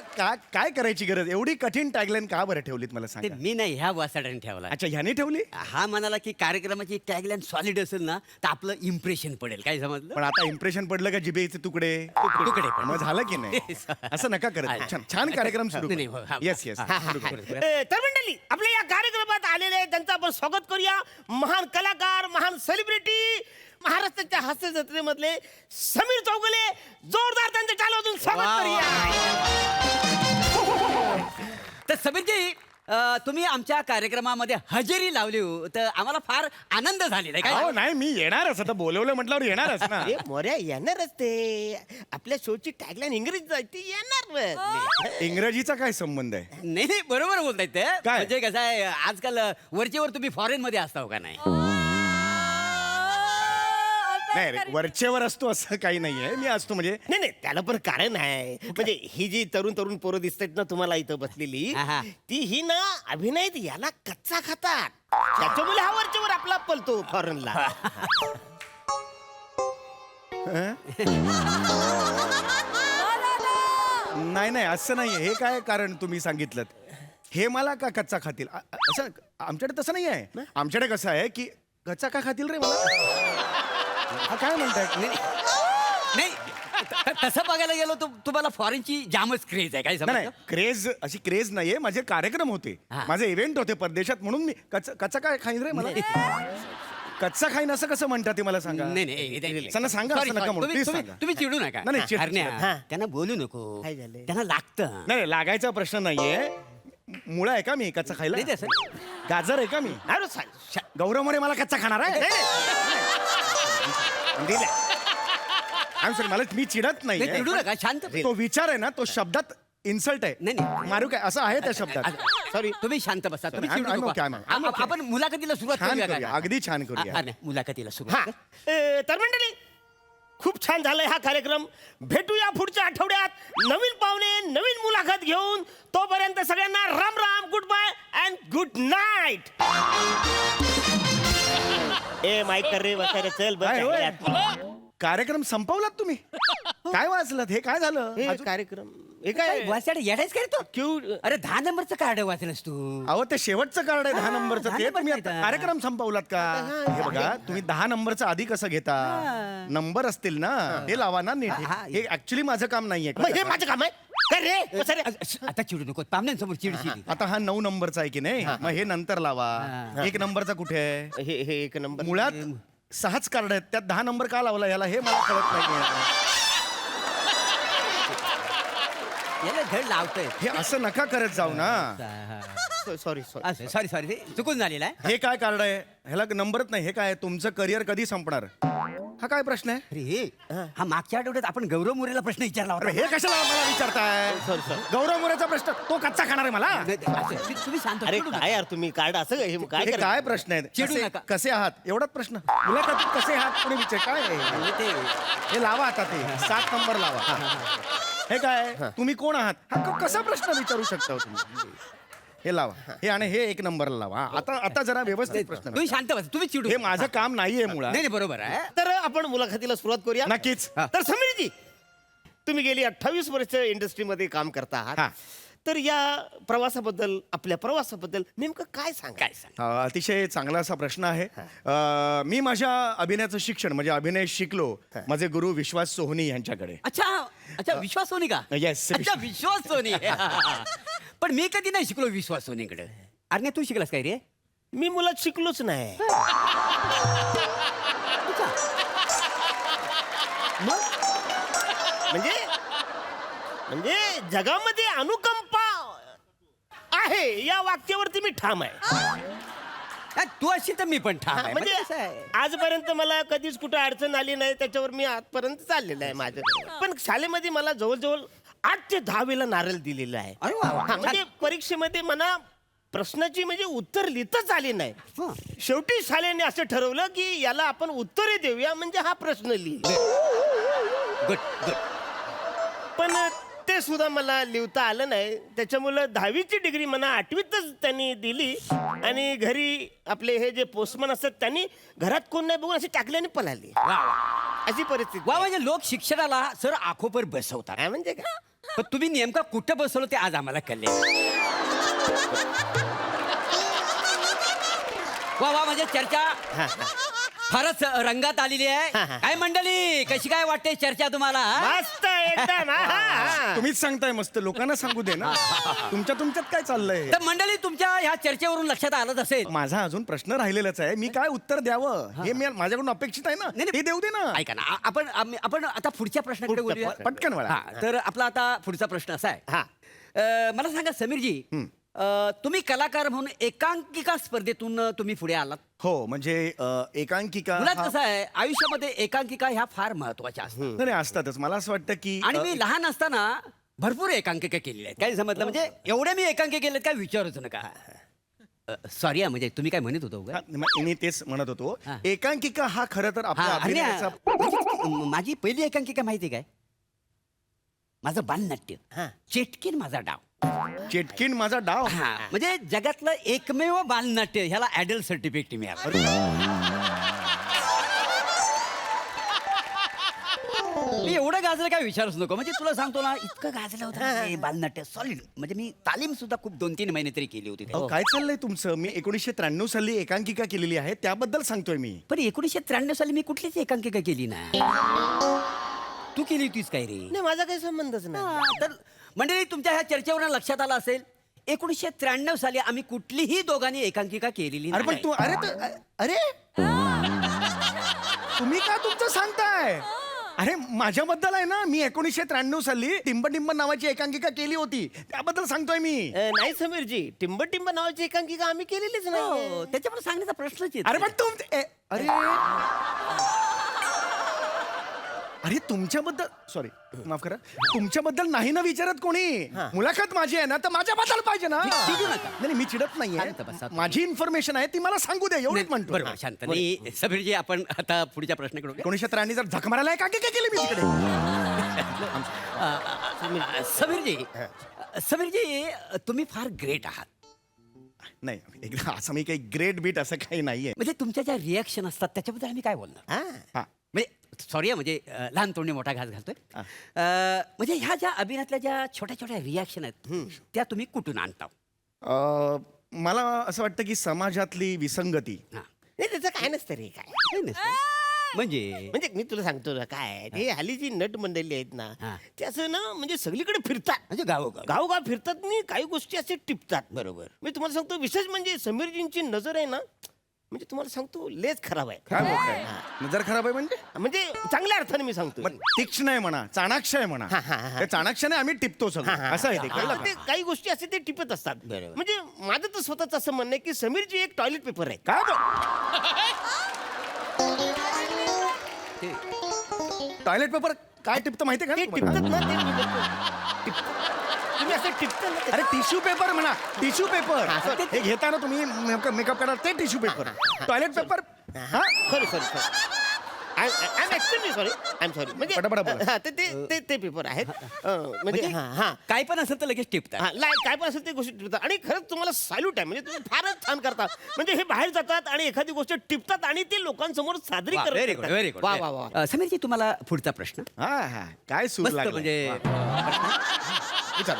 काय करायची गरज? एवढी कठीण टॅगलाईन का बरं ठेवलीत मला ते सांगा? मी नाही, ह्या वासाड्याने ठेवला. अच्छा, ह्यानी ठेवली? हा म्हणाला की कार्यक्रमाची टॅगलाईन सॉलिड असेल ना तर आपलं इम्प्रेशन पडेल. काय समजलं? पण आता इम्प्रेशन पडलं का जिभेचे तुकडे? तुकडे पण. मग झालं की नाही? असं नका करत. छान कार्यक्रम सुरू. नाही, हो, हा. Yes yes. तर मंडळी, आपल्या या कार्यक्रमात आलेले आहेत, त्यांचं आपण स्वागत करूया. महान कलाकार, महान सेलिब्रिटी, महाराष्ट्राच्या हास्य जत्रेमधले समीर चौगुले. जोरदार त्यांचं टाळ्यांतून स्वागत करूया. तर समीरजी, तुम्ही आमच्या कार्यक्रमामध्ये हजेरी लावली हो, तर आम्हाला फार आनंद झालेला आहे. हो काय नाही, मी येणारच. आता बोलवलं म्हटल्यावर येणारच ना. अरे मोऱ्या, येणारच ते. आपल्या शोची टॅगलाईन इंग्रजीत आहे, ती येणार. इंग्रजीचा काय संबंध आहे? नाही नाही, बरोबर बोलताय ते. काय? म्हणजे कसं आहे, आजकाल वरचेवर तुम्ही फॉरेन मध्ये असता हो का नाही? नाही रे, वरचेवर असतो असं काही नाहीये. मी असतो म्हणजे नाही नाही, त्याला पण कारण आहे. म्हणजे ही जी तरुण पोरं दिसतात ना तुम्हाला इथं बसलेली, हा. ती ही ना अभिनय याला कच्चा खातात. त्याच्यामुळे हा वरच्यावर आपला पलतो फॉरेनला. नाही असं नाहीये. हे काय कारण तुम्ही सांगितलं? हे मला का कच्चा खातील असं? आमच्याकडे तसं नाही आहे. आमच्याकडे कसं आहे की कच्चा का खातील रे मला? हा काय म्हणताय? नाही तसं बघायला गेलो तर तुम्हाला फॉरेनची जामच क्रेज आहे. काय नाही समजलं? क्रेज, अशी क्रेज नाहीये. माझे कार्यक्रम होते, हा. माझे इव्हेंट होते परदेशात, म्हणून मी कच्चा काय खाईन रे मला? कच्चा खाईन असं कसं म्हणता ते मला सांगा. नाही सांगा, सांगा, Sorry, असं नका sorry. म्हणू. तुम्ही- Please तुम्ही- सांगा. तुम्ही चिडू नका. नाही, चिड- हरण्या, त्यांना बोलू नको. काय झालंय? त्यांना लागतं. नाही, लागायचा प्रश्न नाहीये. मुळा आहे का मी कच्चा खायला? नाही, तसं. गाजर आहे का मी? अरे सांग. गौरव मोरे मला कच्चा खाणार आहे? आय एम सॉरी, मला मी चिडत नाही, चिडू नाही. नका, शांत. तो विचार आहे ना, तो शब्दात इन्सल्ट आहे. नाही. मारू काय असं आहे त्या शब्दात? सॉरी, तुम्ही शांत बसा. तुम्ही I'm- चिडू I'm नका. okay, I'm okay. आपण मुलाखतीला सुरुवात छान करूया करूया, का? अगदी छान करूया. हा, नाही, मुलाखतीला हा. सुरुवात. तर मंडळी, खूप छान झालाय हा कार्यक्रम. भेटूया पुढच्या आठवड्यात नवीन पाहुणे, नवीन मुलाखत घेऊन. तोपर्यंत सगळ्यांना राम राम, good bye and good night. ए माईक कर रे, वसारे चल बस. काय होय? कार्यक्रम संपवलात तुम्ही? काय वाचलं? हे काय झालं? हे अजून- कार्यक्रम हे काय वाचायला येडायच काय तो? क्यू अरे 10 नंबरचं कार्ड वाचलंस तू. अहो, ते शेवटचं कार्ड आहे 10 नंबरचं. 10 ते तुम्ही नंबरचं आता आहे. कार्यक्रम संपवलात का? हे बघा, तुम्ही 10 नंबरचं आधी कसं घेता? नंबर असतील ना, ते लावा ना नीट. हा. हे ऍक्च्युली माझं काम नाहीये. मग हे माझं काम आहे काय रे वसारे? आता चिडू नको, पाहुण्यांसमोर चिडशील. आता हा 9 नंबरचा आहे की नाही? मग हे नंतर लावा. 1 नंबरचा कुठे आहे? हे एक नंबर मुळात 6च कार्ड आहेत, त्यात 10 नंबर का लावला याला हे मला कळत नाही. याला धड लावतोय. हे असं नका करत जाऊ ना. सॉरी सॉरी, चुकून झालेला आहे. हे काय कार्ड आहे? ह्याला नंबरच नाही. हे काय? तुमचं करिअर कधी संपणार? हा काय प्रश्न आहे? अरे हा मागच्या आठवड्यात आपण गौरव मोरेला प्रश्न विचारला अरे होता. हे कशाला मला विचारताय? गौरव मोरेचा प्रश्न, तो कच्चा खाणार आहे मला? तुम्ही शांत, अरे चिडू नका. काय यार तुम्ही कार्ड असं हे काय हे करता? काय प्रश्न आहे? चिडू कसे- नका. कसे आहात एवढाच प्रश्न? मुलाखतीत कसे आहात कोणी विचार? काय आहे? म्हणजे ते हे लावा आता, ते 7 नंबर लावा. हे काय? तुम्ही कोण आहात? हा कसा प्रश्न विचारू शकता हो तुम्ही? हे लावा, हे आणि हे 1 नंबरला लावा. आता जरा व्यवस्थित प्रश्न तुम्ही शांत बसा, तुम्ही चिडू हे नका. माझं काम नाहीये मुळात. नाही नाही, बरोबर आहे. तर आपण मुलाखतीला सुरुवात करूया. नक्कीच. तर समीरजी, तुम्ही गेली 28 वर्ष इंडस्ट्रीमध्ये काम करता हा. आहात. तर या प्रवासाबद्दल, आपल्या प्रवासाबद्दल नेमकं काय सांगा? काय सांग? अतिशय चांगला असा प्रश्न आहे. मी माझ्या अभिनयाचं शिक्षण म्हणजे अभिनय शिकलो माझे गुरु विश्वास सोहनी यांच्याकडे. अच्छा, विश्वास सोनी का? Yes, अच्छा, विश्वास सोनी. पण मी कधी नाही शिकलो विश्वास सोनीकडे. अरे तू शिकलास काय रे? मी मुलात शिकलोच नाही. म्हणजे म्हणजे जगामध्ये अनुकंपा आहे या वाक्यावरती मी ठाम आहे. तू अशी तर मी पण ठाम आहे. म्हणजे कसं आहे? आजपर्यंत मला कधीच कुठं अडचण आली नाही, त्याच्यावर मी आजपर्यंत चाललेलं आहे माझं. पण शाळेमध्ये मला जवळजवळ 8 ते 10 वेळा नारळ दिलेला आहे. अरे वा, वा. हा, म्हणजे परीक्षेमध्ये मला प्रश्नाची म्हणजे उत्तर लिहिताच आले नाही. शेवटी शाळेने असं ठरवलं की याला आपण उत्तरे देऊया, म्हणजे हा प्रश्न लिहि. Good good. पण ते सुद्धा मला लिहिता आलं नाही. त्याच्यामुळं 10वीची डिग्री मला 8वीतच त्यांनी दिली आणि घरी आपले हे जे पोस्टमन असतात त्यांनी घरात कोण नाही बघून असे टाकल्याने पळाले. अशी परिस्थिती. वा, म्हणजे लोक शिक्षणाला सर आखोपर बसवतात. काय म्हणजे का? पण तुम्ही नेमका कुठं बसवलं ते आज आम्हाला कळले. वा वा, म्हणजे चर्चा फारच रंगात आलेली आहे. काय मंडळी, कशी काय वाटते चर्चा तुम्हाला? मस्त एकदम. तुम्हीच सांगताय मस्त, लोकांना सांगू दे ना. तुमच्यात काय चाललंय? तर मंडळी, तुमच्या ह्या चर्चेवरून लक्षात आलंच असेल. माझा अजून प्रश्न राहिलेलाच आहे. मी काय उत्तर द्यावं हे मी माझ्याकडून अपेक्षित आहे ना. ते देऊ दे ना. ऐका ना, आपण आता पुढच्या प्रश्नाकडे बोलूया. पटकन वळा. हा, तर आपला आता पुढचा प्रश्न असा आहे. मला सांगा समीरजी, तुम्ही कलाकार म्हणून एकांकिका स्पर्धेतून तुम्ही पुढे आलात. हो, म्हणजे एकांकिका मुळात हा- कसं आहे, आयुष्यामध्ये एकांकिका ह्या फार महत्वाच्या असतात. नाही, असतातच. मला असं वाटतं की आणि मी लहान असताना भरपूर एकांकिका केलेल्या आहेत. काय समजलं, म्हणजे एवढे मी एकांकिका केलेत काय विचारूच नका. सॉरी, म्हणजे तुम्ही काय म्हणत होतो हा, मी तेच म्हणत होतो. हा. एकांकिका हा खरं तर आपल्या अभिनयाचा माझी पहिली एकांकिका माहिती काय? माझं बालनाट्य, चेटकीन माझा डाव. चेटकीन माझा डाव. हा, म्हणजे जगातलं एकमेव बालनाट्य, ह्याला ऍडल्ट सर्टिफिकेट मिळालं. मी एवढं गाजलं काय विचारूच नको. म्हणजे तुला सांगतो ना, इतकं गाजलं होतं ना ते बालनाट्य, सॉलिड. म्हणजे मी तालीम सुद्धा खूप 2-3 महिने तरी केली होती. अहो, काय चाललंय तुमचं? मी 1993 साली एकांकिका केलेली आहे, त्याबद्दल सांगतोय मी. पण 1993 साली मी कुठलीच एकांकिका केली नाही. तू केली होतीस काय रे? नाही, माझा काही संबंधच नाही. हा, तर मंडळी, तुमच्या ह्या चर्चेवरून लक्षात आलं असेल, 1993 साली आम्ही कुठलीही दोघांनी एकांकिका केलेली अरे पण नाही. तू अरे तुम्ही का तुमचं सांगताय? अरे माझ्याबद्दल आहे ना, मी 1993 साली टिंब नावाची एकांकिका केली होती, त्याबद्दल सांगतोय मी. नाही समीरजी, टिंब टिंब नावाची एकांकिका आम्ही केलेलीच नाही. हो, त्याच्यामुळे सांगण्याचा प्रश्नच येत अरे नाही. पण अरे तुमच्याबद्दल, सॉरी माफ करा, तुमच्याबद्दल नाही ना विचारत कोणी. मुलाखत माझी आहे ना, तर माझ्याबद्दल पाहिजे ना. चिडू नका. नाही, मी चिडत शांत बसा नाहीये. तुम्ही. माझी इन्फॉर्मेशन आहे ती मला सांगू द्या, एवढंच म्हणतो. बरोबर, शांत. नाही, समीरजी, आपण आता पुढच्या प्रश्नाकडे वळूया. 1993 जर झक मारायला एकांकिका केली मी तिकडे. समीरजी, तुम्ही फार ग्रेट आहात. नाही, एकदा असं मी काही ग्रेट बीट असं काही नाहीये. म्हणजे तुमच्या ज्या रिॲक्शन असतात त्याच्याबद्दल आम्ही काय बोलणार. हा. म्हणजे सॉरी, म्हणजे लहान तोंडी मोठा घास घालतोय. म्हणजे ह्या ज्या अभिनयातल्या ज्या छोट्या छोट्या रिॲक्शन आहेत त्या तुम्ही कुठून आणता? मला असं वाटतं की समाजातली विसंगती. हा. नाही, त्याचं काय नसतं रे. काय काही नसतं. म्हणजे म्हणजे मी तुला सांगतो ना, काय ते हल्ली जी नट मंडळी आहेत ना, हा. ते असं ना म्हणजे सगळीकडे फिरतात. म्हणजे गावोगाव. गावगाव फिरतात आणि काही गोष्टी असे टिपतात. बरोबर. मी तुम्हाला सांगतो, विशेष म्हणजे समीरजींची नजर आहे ना, म्हणजे तुम्हाला सांगतो लेच खराब आहे. काय बोलताय? नजर खराब आहे म्हणजे चांगल्या अर्थाने मी सांगतो. मग तीक्ष्ण आहे म्हणा, चाणाक्ष आहे म्हणा. त्या चाणाक्षाने आम्ही टिपतो सगळं, असं आहे ते, कळलं का? ते काही गोष्टी असे ते टिपत असतात. बरोबर. म्हणजे माझं तर स्वतःच असं म्हणणं आहे की समीरजी एक टॉयलेट पेपर आहे. काय टॉयलेट पेपर काय टिपतं माहितीये ते का टिपतात तुम्हाला? ना, ते टिपतात. तुम्ही असं टिपता ना ते. अरे टिश्यू पेपर म्हणा, टिश्यू पेपर. हा, sorry. हे घेताना तुम्ही मेकअप करा, ते टिश्यू पेपर. Toilet paper. हा, sorry I am extremely sorry. I am sorry. म्हणजे पटापटा बोला. हा, ते पेपर आहेत. म्हणजे म्हणजे हा काय पण असेल तर लगेच टिपतात. काय पण असेल ते गोष्टी टिपतात आणि खरंच तुम्हाला सॅल्यूट आहे. म्हणजे तुम्ही फारच छान करता. म्हणजे हे बाहेर जातात आणि एखादी गोष्ट टिपतात आणि ते लोकांसमोर सादरी व्हेरी गुड, व्हेरी करतात. गुड. वा वा वा. समीरजी, तुम्हाला पुढचा प्रश्न. हा, हा. काय सूर मस्त, लागला. म्हणजे विचार.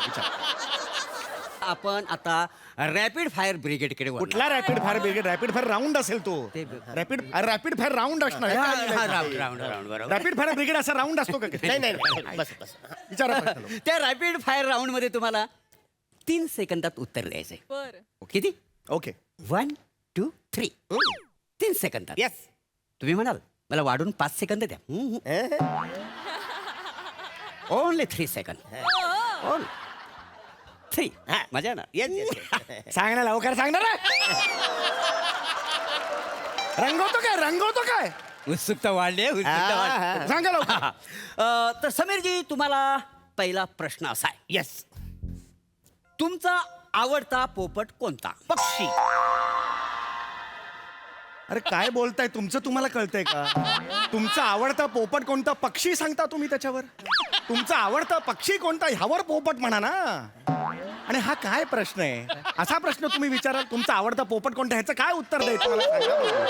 आपण आता रॅपिड फायर ब्रिगेडकडे वळणार. कुठला rapid fire brigade? Rapid fire round असेल तो. ते- रॅपिड फायर राऊंड असणार. राऊंड बरोबर. रॅपिड फायर ब्रिगेड असा राऊंड असतो का? नाही बस विचारा प्रश्न. त्या रॅपिड फायर राऊंड मध्ये तुम्हाला 3 सेकंदात उत्तर द्यायचंय. बर. किती? ओके. 1 2 3 3 सेकंद येस तुम्ही म्हणाल मला वाढून 5 सेकंद द्या ओनली 3 सेकंद 3 मजा ना येस सांग ना लवकर सांग ना रे रंगवतो काय उत्सुकता वाढली आहे, उत्सुकता वाढली. सांगा लवकर तर समीरजी तुम्हाला पहिला प्रश्न असा आहे येस तुमचा आवडता पोपट कोणता पक्षी अरे काय बोलताय तुमचं तुम्हाला कळतंय का तुमचा आवडता पोपट कोणता पक्षी सांगता तुम्ही त्याच्यावर तुमचा आवडता पक्षी कोणता ह्यावर पोपट म्हणा ना आणि हा काय प्रश्न आहे असा प्रश्न तुम्ही विचाराल तुमचा आवडता पोपट कोणता ह्याचं काय उत्तर द्यायचं मला सांगा बरं.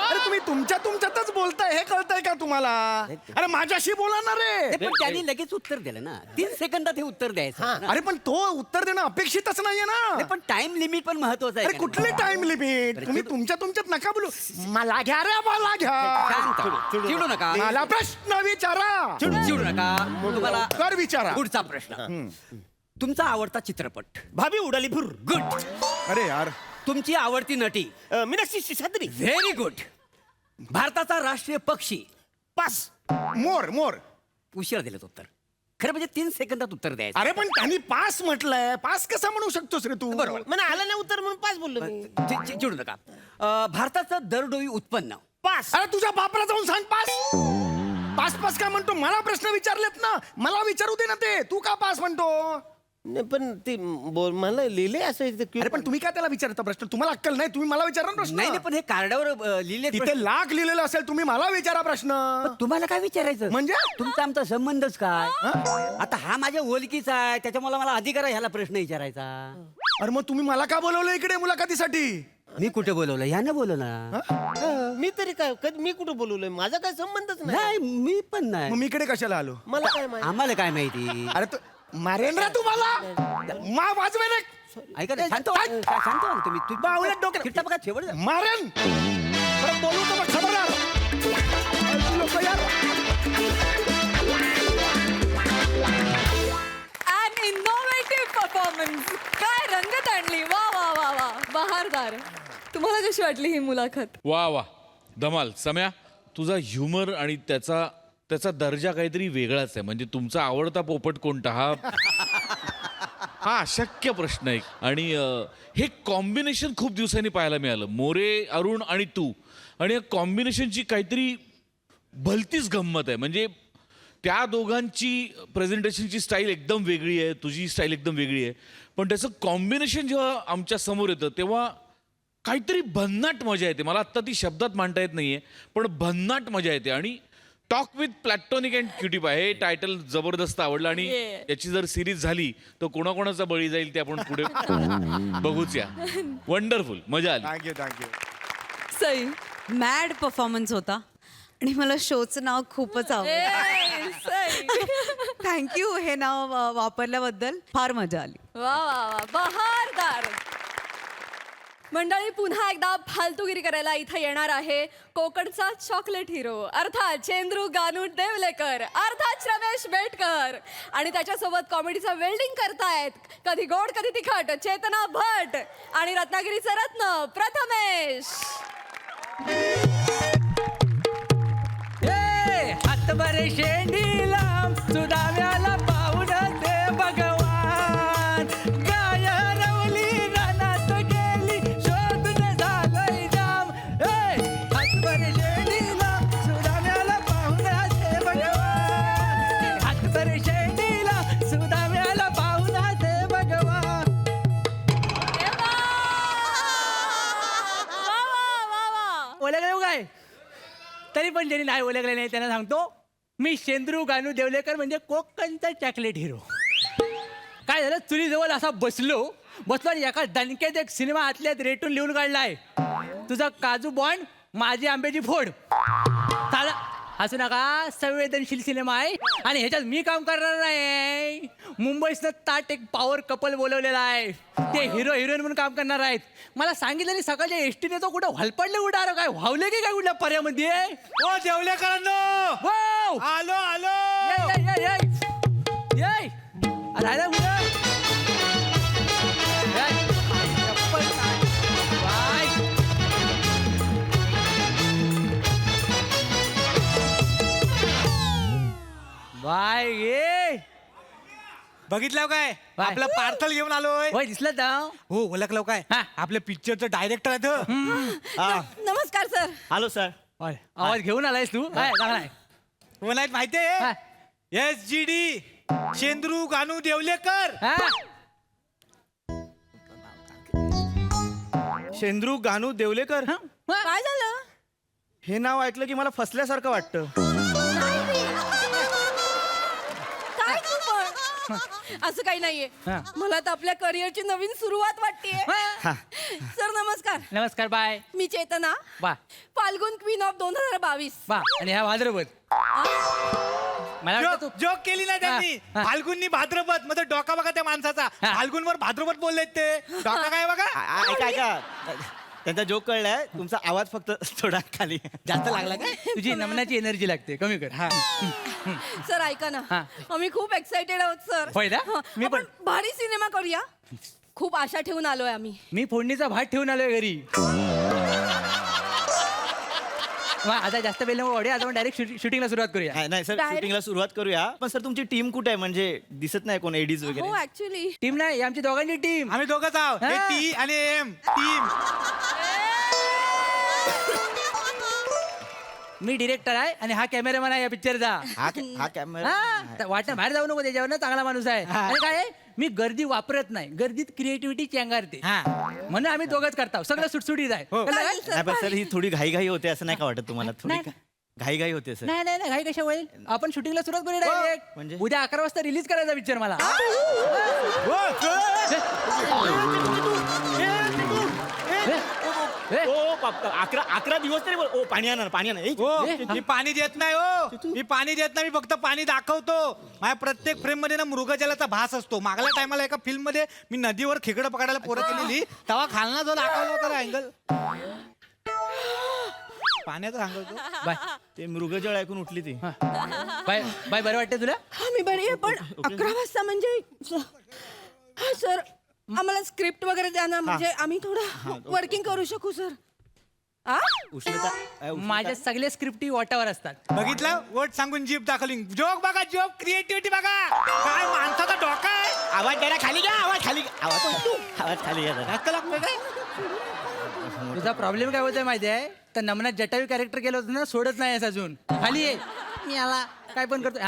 अरे तुम्ही तुमच्यातच बोलताय हे कळतंय का तुम्हाला अरे माझ्याशी बोला ना नाही, रे पण त्यांनी लगेच उत्तर दिलं ना 3 सेकंदात हे उत्तर द्यायचं अरे पण तो उत्तर देणं अपेक्षितच नाहीये ना नाही, पण टाइम लिमिट पण महत्वाचं आहे अरे का नाही? कुठली टाइम लिमिट तुम्ही तुमच्यात नका बोलू मला घ्या रे मला घ्या शांत चिडू नका मला प्रश्न विचारा चिडू नका तुम्हाला कर विचारा पुढचा प्रश्न तुमचा आवडता चित्रपट भाभी उडाली फुर गुड अरे यार तुमची आवडती नटी मीनाक्षी सिसाद्री व्हेरी गुड भारताचा राष्ट्रीय पक्षी पास मोर उशिरा दिलं उत्तर खरं म्हणजे 3 सेकंदात उत्तर द्यायचं अरे पण त्यांनी पास म्हटलंय पास कसा म्हणू शकतोस रे तू बरोबर. मला आलं नाही उत्तर म्हणून पास बोललो मी चिडू नका भारताचं दरडोई उत्पन्न पास अरे तुझ्या बापला जाऊन सांग पास पास का म्हणतो मला प्रश्न विचारलेत ना मला विचारू दे ना ते तू का पास म्हणतो नाही पण ते मला लिहिले असं अरे पण तुम्ही काय त्याला विचारता प्रश्न तुम्हाला अक्कल नाही तुम्ही मला विचारा ना प्रश्न नाही नाही, पण हे कार्डावर लिहिले तिथे लाख लिहिलेलं असेल तुम्ही मला विचारा प्रश्न तुम्हाला काय विचारायचं म्हणजे? तुमचा आमचा संबंधच काय आता हा माझ्या ओळखीचा आहे त्याच्यामुळे मला अधिकार आहे ह्याला प्रश्न विचारायचा अरे मग तुम्ही मला का बोलवलं इकडे मुलाखतीसाठी मी कुठे बोलवलं ह्यानं बोलवलं मी तरी काय कधी मी कुठं बोलवलंय माझा काय संबंधच नाही नाही मी पण नाही मग मी इकडे कशाला आलो मला काय माहिती आम्हाला काय माहिती अरे तू मारेन रा तुम्हाला मा वाजवे रे ऐका ना, शांत व्हा, शांत व्हा ना तुम्ही बावळ्या डोक्यात- फिरता बघा शेवट मारेन परत बोलू तर मग खबरदार लोक यार अन इनोव्हेटिव्ह परफॉर्मन्स काय रंगत आणली वा वा वा वा बहारदार तुम्हाला कशी वाटली ही मुलाखत वा वा धमाल सम्या तुझा ह्युमर आणि त्याचा दर्जा काहीतरी वेगळाच आहे म्हणजे तुमचा आवडता पोपट कोणता हा अशक्य प्रश्न आहे आणि हे कॉम्बिनेशन खूप दिवसांनी पाहायला मिळालं मोरे अरुण आणि तू आणि या कॉम्बिनेशनची काहीतरी भलतीच गंमत आहे म्हणजे त्या दोघांची प्रेझेंटेशनची स्टाईल एकदम वेगळी आहे तुझी स्टाईल एकदम वेगळी आहे पण त्याचं कॉम्बिनेशन जेव्हा आमच्या समोर येतं तेव्हा काहीतरी भन्नाट मजा येते मला आत्ता ती शब्दात मांडता येत नाहीये पण भन्नाट मजा येते आणि टॉक विथ प्लॅटॉनिक अँड क्युटीपाय हे टायटल जबरदस्त आवडलं आणि याची जर सिरीज झाली तर कोणाकोणाचा बळी जाईल ते आपण पुढे बघूच या वंडरफुल मजा आली थँक्यू सई मॅड परफॉर्मन्स होता आणि मला शोचं नाव खूपच आवडलं थँक्यू हे नाव वापरल्याबद्दल फार मजा आली वा वा वा बहारदार मंडळी पुन्हा एकदा फालतूगिरी करायला इथं येणार आहे कोकणचा चॉकलेट हिरो अर्थात चेंद्रू गानू देवलेकर अर्थात रमेश बेटकर आणि त्याच्यासोबत कॉमेडीचं वेल्डिंग करतायत कधी गोड कधी तिखट चेतना भट आणि रत्नागिरीचं रत्न प्रथमेश हात बरे शेंडीला सुदाव्याला पाहून ते भगवान गाय रवली रानात गेली शोधून झालंय जाम हात बरे शेंडीला सुदाव्याला पाहून ते भगवान हात बरे शेंडीला सुदाव्याला पाहून ते भगवान ओळखलं काय तरी पण ज्यांनी नाही ओळखले नाही त्यांना सांगतो मी शेंद्रू गानू देवलेकर म्हणजे कोकणचा चॉकलेट हिरो काय झालं चुलीजवळ असा बसलो आणि एका दणक्यात एक सिनेमा आतल्यात रेटून लिहून काढलाय तुझा काजू बॉन्ड माझी आंब्याची फोड चाला हसू नका संवेदनशील सिनेमा आहे आणि ह्याच्यात मी काम करणार नाही मुंबईतनं ताट एक पॉवर कपल बोलवलेला आहे ते हिरो हिरोईन म्हणून काम करणार आहेत मला सांगितलं सकाळच्या एसटीने तो कुठं हलपडले उडार काय व्हावले की काय कुठल्या पर्यामध्ये ओ देवलेकरांनो वाव! आलो ये, ये, ये, ये. ये. राहिला कुठं? चप्पल बाय. बाय ये. बघितलं काय बाय. आपलं पार्सल घेऊन आलोय होय दिसलं का? हो ओळखलं काय हा. आपल्या पिक्चरचं डायरेक्टर आहे तो. नमस्कार सर. Hello sir. होय, आवाज घेऊन आलायस तू काय चांगला आहे. कोण आहेत हा. माहितीये SGD शेंद्रू गानू देवलेकर. हा? शेंद्रू गानू देवलेकर. हा? काय झालं? हे नाव ऐकलं की मला फसल्यासारखं वाटतं. काय तू पण? असं काही नाहीये. हा. मला तर आपल्या करिअरची नवीन सुरुवात वाटतेय. हा. सर नमस्कार. नमस्कार बाय. मी चेतना, बा फाल्गुन क्वीन ऑफ 2022. बा आणि ह्या भाद्रपद मला वाटतं तू जोक केली ना त्यांनी. हा. फाल्गुननी भाद्रपद म्हणजे डोका बघा त्या माणसाचा. हा. फाल्गुनवर भाद्रपद बोललेत ते. डोका काय बघा. ऐका ऐका त्यांचा जोक कळलाय. तुमचा आवाज फक्त थोडा खाली जास्त लागला काय? तुझी नमनाची एनर्जी लागते कमी कर. हा सर ऐका ना, हा. आम्ही खूप एक्साइटेड आहोत सर. होय ना? हा, मी पण. आपण भारी सिनेमा करूया. खूप आशा ठेवून आलोय आम्ही. मी फोडणीचा भात ठेवून आलोय घरी. वा, आता जास्त वेळ नको वाढूया. आता आपण डायरेक्ट शूटिंगला सुरुवात करूया. नाही सर Direct- शूटिंगला सुरुवात करूया. पण सर तुमची टीम कुठे आहे? म्हणजे दिसत नाही कोण एडीज वगैरे. हो ऍक्च्युली टीम नाही आमची दोघांची टीम. आम्ही दोघंच आहोत. हे हा. टी आणि एम टीम. मी डिरेक्टर आहे आणि हा कॅमेरामॅन आहे या पिक्चरचा. हा कॅमेरा. हा वाटणं बाहेर जाऊ नको त्याच्यावर ना चांगला माणूस आहे. आणि काय आहे, मी गर्दी वापरत नाही. गर्दीत क्रिएटिव्हिटी चेंगारते. म्हणून आम्ही दोघंच करतो. सगळं सुटसुटीत आहे. कळलं काय? नाही पण सर ही थोडी घाई होते असं नाही का वाटत तुम्हाला? थोडी नाही. घाई होते सर. नाही नाही नाही, घाई कशा होईल. आपण शूटिंगला सुरुवात करू डायरेक्ट. म्हणजे? उद्या 11 वाजता रिलीज करायचा पिक्चर मला. अकरा दिवस तरी ओ पाणी आणणार पाणी आणणार. हो मी पाणी देत नाही हो. मी पाणी देत नाही. मी फक्त पाणी दाखवतो. माझ्या प्रत्येक फ्रेम मध्ये ना मृगजलाचा भास असतो. मागल्या टायमाला एका फिल्म मध्ये मी नदीवर खेकडं पकडायला पोरं केलेली. तेव्हा खालना जो दाखवला होता अँगल पाण्याचा सांगतो. बाय ते मृगजळ ऐकून उठली ती. Bye bye. बरं वाटतं तुला? हा मी बरी आहे पण 11 वाजता म्हणजे हा सर आम्हाला स्क्रिप्ट वगैरे द्या ना. म्हणजे आम्ही थोडं वर्किंग करू शकू सर. आ? उष्णता माझ्या सगळ्या स्क्रिप्टी वाटावर असतात. बघितलं वोट सांगून जीप दाखवली. जोक बघा जोक क्रिएटिव्हिटी बघा. काय माणसाचा डोका आहे. आवाज द्यायला खाली घ्या. आवाज खाली घ्या जरा. जास्त लागतोय काय. तुझा प्रॉब्लेम काय होतोय माहिती आहे? तर नमनात जटावी कॅरेक्टर केलं होतं ना, सोडत नाही अजून. खाली ये. मी आला काय पण करतो.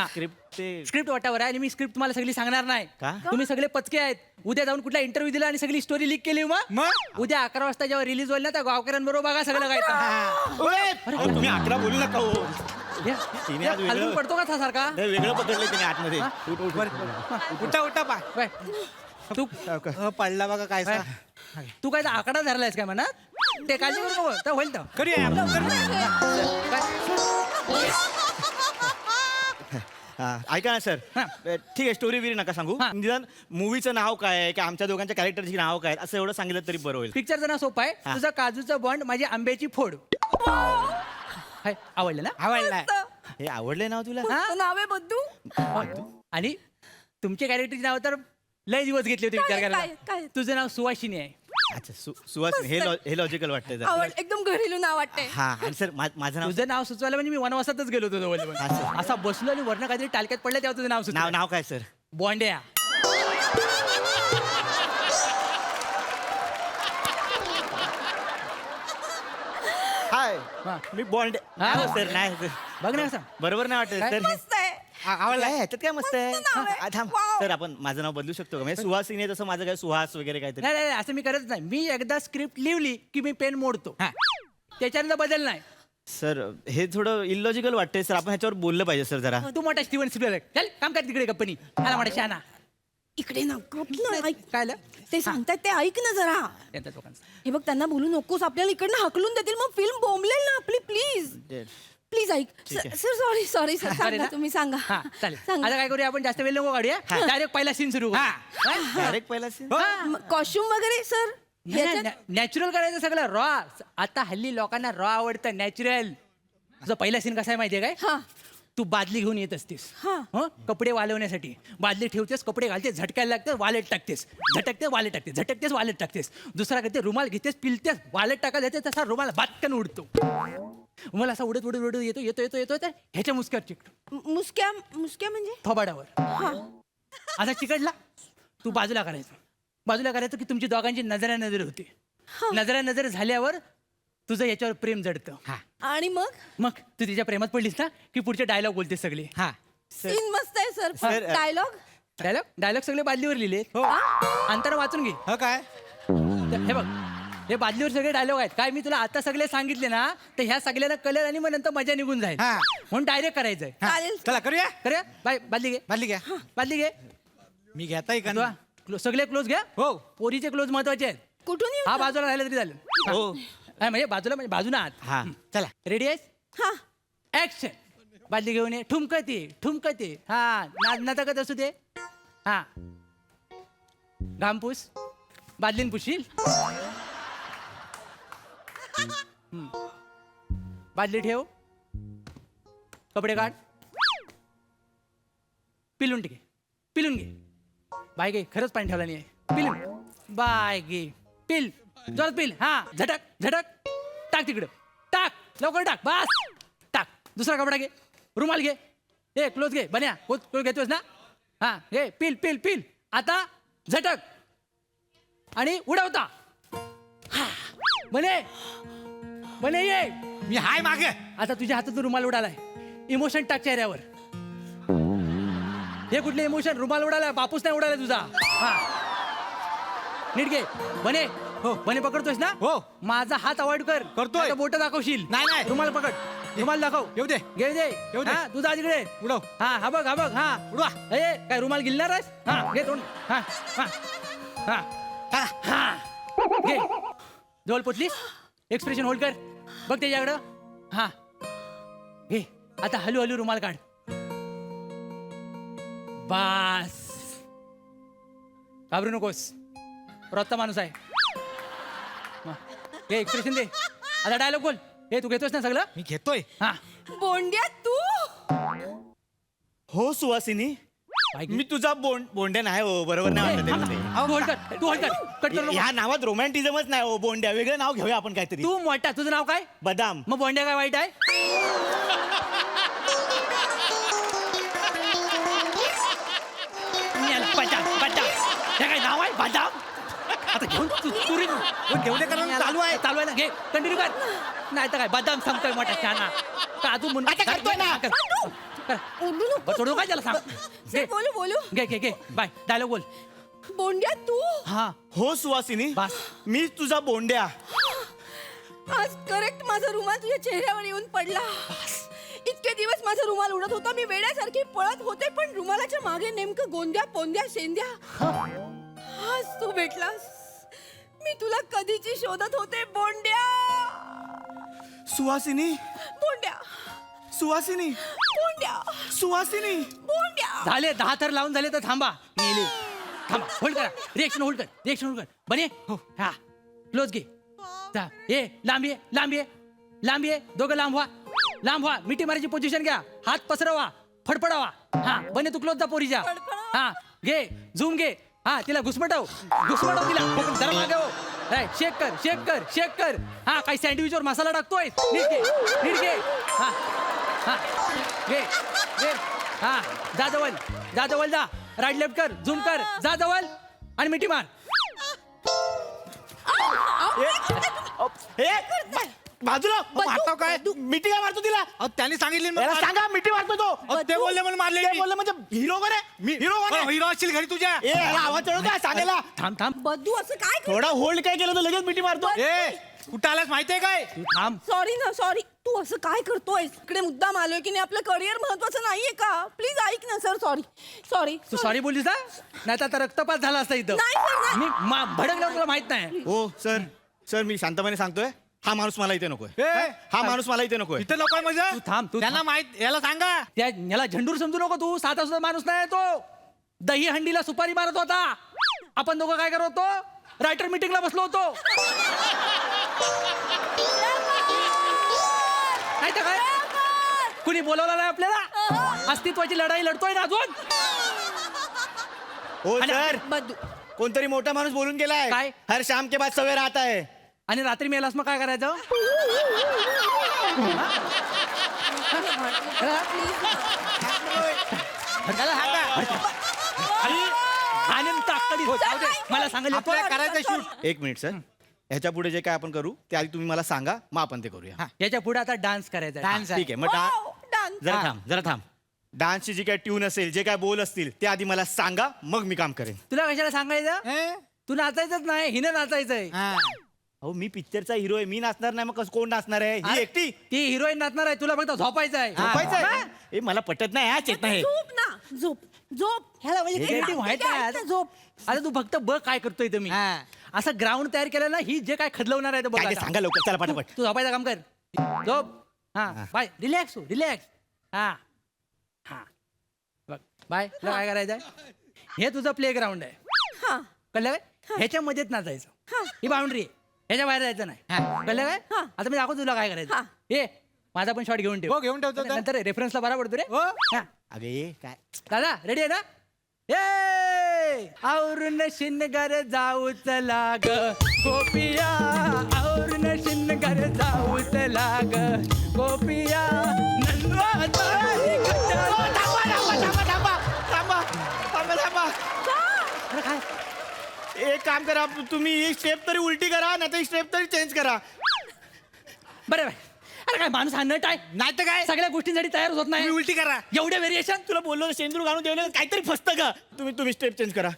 स्क्रिप्ट वाटावर आहे आणि मी स्क्रिप्ट तुम्हाला सगळी सांगणार नाही. का? तुम्ही सगळे पचके आहेत. उद्या जाऊन कुठला इंटरव्ह्यू दिला आणि सगळी स्टोरी लीक केली मग उद्या 11 वाजता जेव्हा रिलीज होईल ना त्या गावकऱ्यांबरोबर बघा सगळं काय. अहो, तुम्ही 11 बोलू नका हो. तिने आज हलवून वेगळं पडतो का था सारखा? वेगळं पकडलंय तिने आतमध्ये. उठा उठा पाय. बाय. तू पडला बघा काय सा. तू काय आकडा धरलायस काय म्हणत? ते काळजी करू नको. तर होईल तर. करूया आपण, करूया. ऐका ना सर. हा. ठीक आहे स्टोरी बिरी नका सांगू. हा. निदान मूवीचं नाव काय आहे की आमच्या दोघांच्या कॅरेक्टरची नाव काय आहेत, असं एवढं सांगितलं तरी बरं होईल. पिक्चरचं नाव सोपं आहे. हा. तुझा काजूचा बॉन्ड माझी आंब्याची फोड. हाय, आवडलं ना? आवडलाय. हे आवडलंय नाव तुला? मस्त नाव आहे बद्दू. आणि तुमच्या कॅरेक्टरची नाव तर लय दिवस घेतले होते विचार काय- करायला. काय? तुझं नाव सुवासिनी आहे. अच्छा सुहास हे लॉजिकल वाटतंय जरा. आवड एकदम घरेलू नाव वाटतंय. हा आणि सर माझं नाव तुझं नाव सुचवायला म्हणजे मी वनवासातच गेलो होतो जवळ असं. असा बसलो आणि वर्ण काहीतरी टालक्यात पडलं तेव्हा तुझं नाव नाव सुचलं. नाव काय सर? बॉन्ड्या. हाय हा. मी बॉन्ड हा. सर नाही sir. बघ ना असं. बरोबर नाही वाटत काय? सर. मस्त आहे. आवडलाय ह्याच्यात काय मस्त आहे. मस्त नाव आहे. हा, थांब Wow. सर आपण माझं नाव बदलू शकतो का? म्हणजे सुहासिनी आहे तसं माझं काय सुहास वगैरे काहीतरी. नाही नाही नाही, असं मी करत नाही. मी एकदा स्क्रिप्ट लिहिली की मी पेन मोडतो. त्याच्यानंतर बदल नाही. सर हे थोडं इलॉजिकल वाटतंय सर. आपण ह्याच्यावर बोललं पाहिजे सर जरा. तू मोठा स्टीवन स्पिलबर्ग चल काम कर तिकडे कंपनी. मला मोठा शहाणा. इकडे ना गप ना, ऐक. काय आलं? ते सांगतात ते ऐक ना जरा. त्यांच्या लोकांचं. हे बघ त्यांना बोलू नकोस. आपल्याला इकडनं हकलून देतील मग फिल्म बोंबलेल ना आपली. प्लीज प्लीज ऐक. Sir sorry sorry sir. अरे सांगा ना? तुम्ही सांगा. हा चालेल. सांगा. आता काय करूया आपण जास्त वेळ नको काढूया. डायरेक्ट पहिला सीन सुरू करू. डायरेक्ट पहिला scene? कॉस्ट्युम वगैरे सर नॅचरल करायचं सगळं रॉ. आता हल्ली लोकांना रॉ आवडतं नॅचरल. तुझा पहिला सीन कसा आहे माहितीये काय? हा तू बादली घेऊन येत असतेस हं? कपडे वाळवण्यासाठी बादली ठेवतेस, कपडे घालतेस, झटकायला लागते, वालेट टाकतेस, झटकते वालेट टाकतेस, झटकतेस वालेट टाकतेस. दुसरा करते रुमाल घेतेस, पिलतेस, वालेट टाकायला देते, तसा रुमाल बाटकन उडतो. मला असा उडत उडत उडत येतो येतो येतो येतो तर ह्याच्या मुसक्यावर चिकटतो, मुसक्या मुसक्या म्हणजे थोबाडावर. आता चिकटला, तू बाजूला करायचं की तुमची दोघांची नजर होते. नजर झाल्यावर तुझं याच्यावर प्रेम जडतं. आणि मग मग तू तिच्या प्रेमात पडलीस ना की पुढचे डायलॉग बोलते सगळे. हा सीन मस्त आहे सर. डायलॉग डायलॉग सगळे बादलीवर लिहिले. हो अंतर वाचून घे. ह काय हे बघ, हे बादलीवर सगळे डायलॉग आहेत. काय मी तुला आता सगळे सांगितले ना, तर ह्या सगळ्याला कलर आणि मग नंतर मजा निघून जाईल. हा. म्हणून डायरेक्ट करायचंय. चालेल. चला करूया. बाय बादली घे, बादली घ्या. बादली घे. मी घेताय का ना? सगळे क्लोज घ्या. हो. पोरीचे क्लोज महत्वाचे आहेत. कुठून येऊ? हा बाजूला राहिला तरी झालं. हो. हा, म्हणजे बाजूला म्हणजे बाजूना आत. हा चला. रेडी आहेस? हा ऍक्शन. बादली घेऊन ये, ठुमकते. हा नाटकत असू दे. हा घामपूस, बादलीन पुशील. बादली ठेव, कपडे काढ, पिलून घे. बाय गे, खरंच पाणी ठेवला नाही. पिलून बाय गे, पिल जोरात पिल. हा झटक टाक तिकडं, टाक लवकर टाक, बस टाक. दुसरा कपडा घे, रुमाल घे, ए क्लोज घे. बन्या क्लोज घेतोस ना? हा घे, पिल. आता झटक आणि उडवता. बने ये. मी हाय मागे. आता तुझ्या हातातून रुमाल उडालाय. इमोशन टाक चेहऱ्यावर. हे कुठले इमोशन? रुमाल उडालाय, बापूस नाही उडालाय तुझा. हा नीट घे. बने पकडतोयस ना? हो. माझा हात अवॉइड कर. करतोय. बोट दाखवशील. नाही. रुमाल पकड, रुमाल दाखव. येऊ दे. घे दे. येऊ दे. हा, तुझा तिकडे उडव. हा बघ. हा उडवा. काय रुमाल गिलणार आहेस? हा घे तोंड. हा घे. जवळ पोचलीस? एक्सप्रेशन होल्ड कर. बघ त्याच्याकडं. हा घे. आता हलू रुमाल काढ. बास, घाबरू नकोस, रोजचा माणूस आहे. हे एक्सप्रेशन दे. आता डायलॉग बोल. हे तू घेतोस ना सगळं? मी घेतोय. हा बोंड्या तू. हो सुवासिनी, मी तुझा बोंड्या नाही हो, बरोबर नाही वाटत आहे तू होल्ड कर. कट कर. ह्या नावात रोमॅन्टिझमच नाही हो. बोंड्या वेगळं नाव घेऊया आपण काहीतरी. तू मोठा, तुझं नाव काय? बदाम. मग बोंड्या काय वाईट आहे? बदाम. हे काय नाव आहे? बदाम. आता घेऊन घेऊन चालू आहे. चालू आहे ना. घे, कंटिन्यू कर. नाही तर काय बदाम सांगतोय मोठा शहाणा. काजू म्हणून आता करतोय ना. बोलू नको. सोडू काय त्याला सांग. सर, बोलू घे बाय. डायलॉग बोल. बोंड्या तू. हा हो सुवासिनी, बस. मी तुझा बोंड्या. आज करेक्ट माझा रुमाल तुझ्या चेहऱ्यावर येऊन पडला. इतके दिवस माझा रुमाल उडत होता, मी वेड्यासारखी पळत होते, पण रुमालाच्या मागे नेमकं गोंद्या पोंद्या शेंद्या. आज तू भेटलास. मी तुला कधीची शोधत होते. बोंड्या सुवासिनी, बोंड्या सुवासिनी, बोंड्या. झाले 10 थर लावून झाले तर थांबा. मेले. थांबा. होल्ड करा. रिएक्शन होल्ड कर. बने हो. हा क्लोज घे. ये लांब ये. दोघं लांब व्हा. मिठी मारायची पोझिशन घ्या. हात पसरवा, फडफडावा. हा बने तू क्लोज जा पोरीच्या. हा घे, झूम घे. हा तिला घुसमटव तिला. जरा मागे हो. शेक कर. हा काही सँडविचवर मसाला टाकतोय. नीट घे. हा घे. हा जा जवळ जा. राईट लेफ्ट कर, झूम कर, जा जवळ आणि मिठी मार. बाजूला मारतो काय? मिठी काय मारतो तिला? त्यांनी सांगितले याला सांगा मिठी मारतो तो. ते बोलले म्हणून मारले. ते बोलले म्हणजे हिरो कोण आहे? मी हिरो असशील घरी तुझ्या. ए याला आवाज चढव काय सांगायला? थांब. बद्दू असं काय थोडा होल्ड काय केलं तर लगेच मिठी मारतो. ए कुठं आलास माहितीये काय? तू थांब. सॉरी तू असं काय करतोय? इकडे मुद्दाम आलोय की नाही? आपलं करिअर महत्वाचं नाहीये का? प्लीज ऐक ना सर. सॉरी तू सॉरी बोललीस ना? नाही तर आता रक्तपात झाला असता इथं. नाही, सर, नाही. मी भडकलं तुला माहित नाही. हो सर मी शांतपणे सांगतोय, हा माणूस मला इथे नकोय. ए, हा माणूस मला इथे नकोय. इथे लोक आहे म्हणजे तू थांब. त्यांना माहित. याला सांगा. याला झंडूर समजू नको तू. साधा सुद्धा माणूस नाही तो. दही हंडीला सुपारी मारत होता. आपण दोघं काय करत होतो? रायटर मीटिंगला बसलो होतो. नाही तर काय? कुणी बोलवलं नाही आपल्याला. अस्तित्वाची लढाई लढतोय ना अजून. हो आणि- सर बद- कोणतरी मोठा माणूस बोलून गेलाय काय? हर शाम के बाद सवेर आता है. आणि रात्री मेलास मग काय करायचं? आनंद ताकदी होत जाऊ दे. मला सांगायला आपल्याला करायचं शूट. एक मिनिट सर ह्याच्या पुढे जे काय आपण करू ते आधी तुम्ही मला सांगा मग आपण ते करूया. याच्या पुढे आता डान्स करायचा. डान्स ठीक आहे मग जरा थांब डान्सची जी काय ट्यून असेल जे काय बोल असतील ते आधी मला सांगा मग मी काम करेन. तुला कशाला सांगायचं? तू नाचायचंच नाही, हिनं नाचायचंय. अहो मी पिक्चरचा हिरो आहे, मी नाचणार नाही मग कोण नाचणार आहे? ही एकटी ती हिरोईन नाचणार आहे, तुला फक्त झोपायचं आहे. झोपायचंय? ए मला पटत नाही हा चेतना हे. झोप ना झोप झोप ह्याला म्हणजे हे Creative व्हायचं आहे. झोप. आता तू फक्त बघ काय करतोय तुम्ही. असं ग्राउंड तयार केलं ना, ही जे काय खदलवणार आहे ते बघ काय ते आता. सांगा लवकर चला पटापट. तू झोपायचं काम कर. झोप. हा बाय, रिलॅक्स रिलॅक्स. हा हा बघ बाय, तुला काय करायचंय? हे तुझं प्ले ग्राउंड आहे, कळलं काय? ह्याच्यामध्येच नाचायचं. ही बाउंड्री आहे, ह्याच्या बाहेर जायचं नाही, कळलं काय? आता मी दाखवतो तुला काय करायचं. ये माझा पण शॉट घेऊन ठेव. हो, घेऊन ठेवतो तर. नंतर रेफरन्सला बरा पडतो रे. हो. हा. अगे काय दादा रेडी आहे ना? ये आवरून शिनगर जाऊ चला ग गोपिया, आवरून शिनगर जाऊ चला ग गोपिया. अरे काय? एक काम करा तुम्ही ही स्टेप तरी उलटी करा नाही तर स्टेप तरी चेंज करा. बरं बाय. अरे काय माणूस हा नट आहे, नाही तर काय सगळ्या गोष्टींसाठी तयार होत नाही. तुम्ही उलटी करा. एवढे व्हेरिएशन तुला बोललो शेंदूर घालून ठेवलं काहीतरी फसतं का? तुम्ही स्टेप चेंज करा.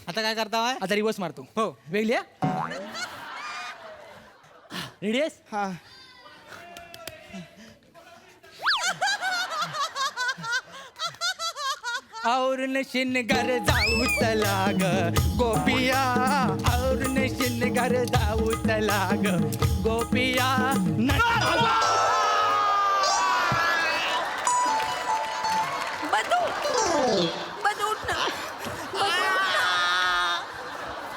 आता काय करता बाय? आता रिवर्स मारतो. हो. वेगळी रेडी आहेस? हा औरन शिनगर जाऊ चला ग गोपिया, औरन शिनगर जाऊ चला ग गोपिया. बदू बदू उठ ना.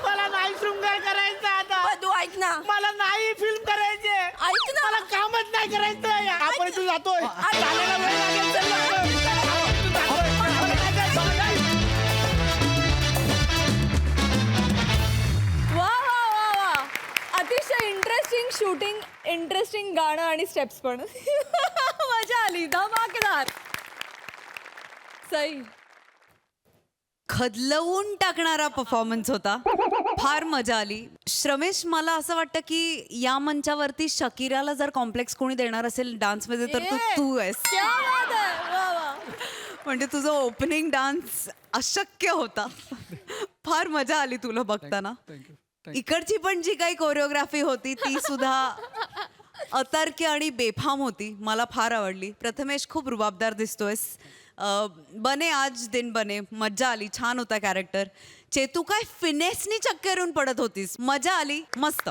मला नाही शृंगार करायचा आता. बदू ऐक ना. मला नाही फिल्म करायचे. ऐक ना. मला कामच नाही करायचं. आपण तू जातोय. ऐक. चालायला वेळ लागेल. चल लवकर. तू जातोय. वा वा वा वा, अतिशय इंटरेस्टिंग शूटिंग, इंटरेस्टिंग गाणं आणि स्टेप्स पण. मजा आली, धमाकेदार. सई. खदलवून टाकणारा परफॉर्मन्स होता. फार मजा आली. श्रमेश, मला असं वाटतं की या मंचावरती शकीराला जर कॉम्प्लेक्स कोणी देणार असेल डान्समध्ये तर तू आहेस. क्या बात आहे. वा वा. म्हणजे तुझं ओपनिंग डान्स अशक्य होता. फार मजा आली तुला बघताना. इकडची पण जी काही कोरिओग्राफी होती ती सुद्धा अतर्क्य आणि बेफाम होती. मला फार आवडली. प्रथमेश खूप रुबाबदार दिसतोयस. बने आज दिन बने, मज्जा आली. छान होता कॅरेक्टर. चेतू काय फिनेसनी चक्करून पडत होतीस. मजा आली. मस्त.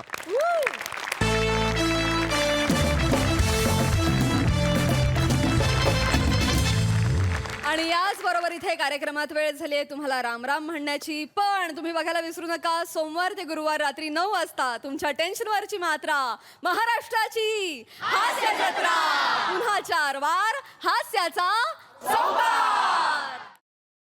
आणि याच बरोबर इथे कार्यक्रमात वेळ झाली आहे तुम्हाला रामराम म्हणण्याची. पण तुम्ही बघायला विसरू नका, सोमवार ते गुरुवार रात्री 9 वाजता तुमच्या टेन्शनवरची मात्रा, महाराष्ट्राची हास्य जत्रा. पुन्हा 4 वार हास्याचा संवाद.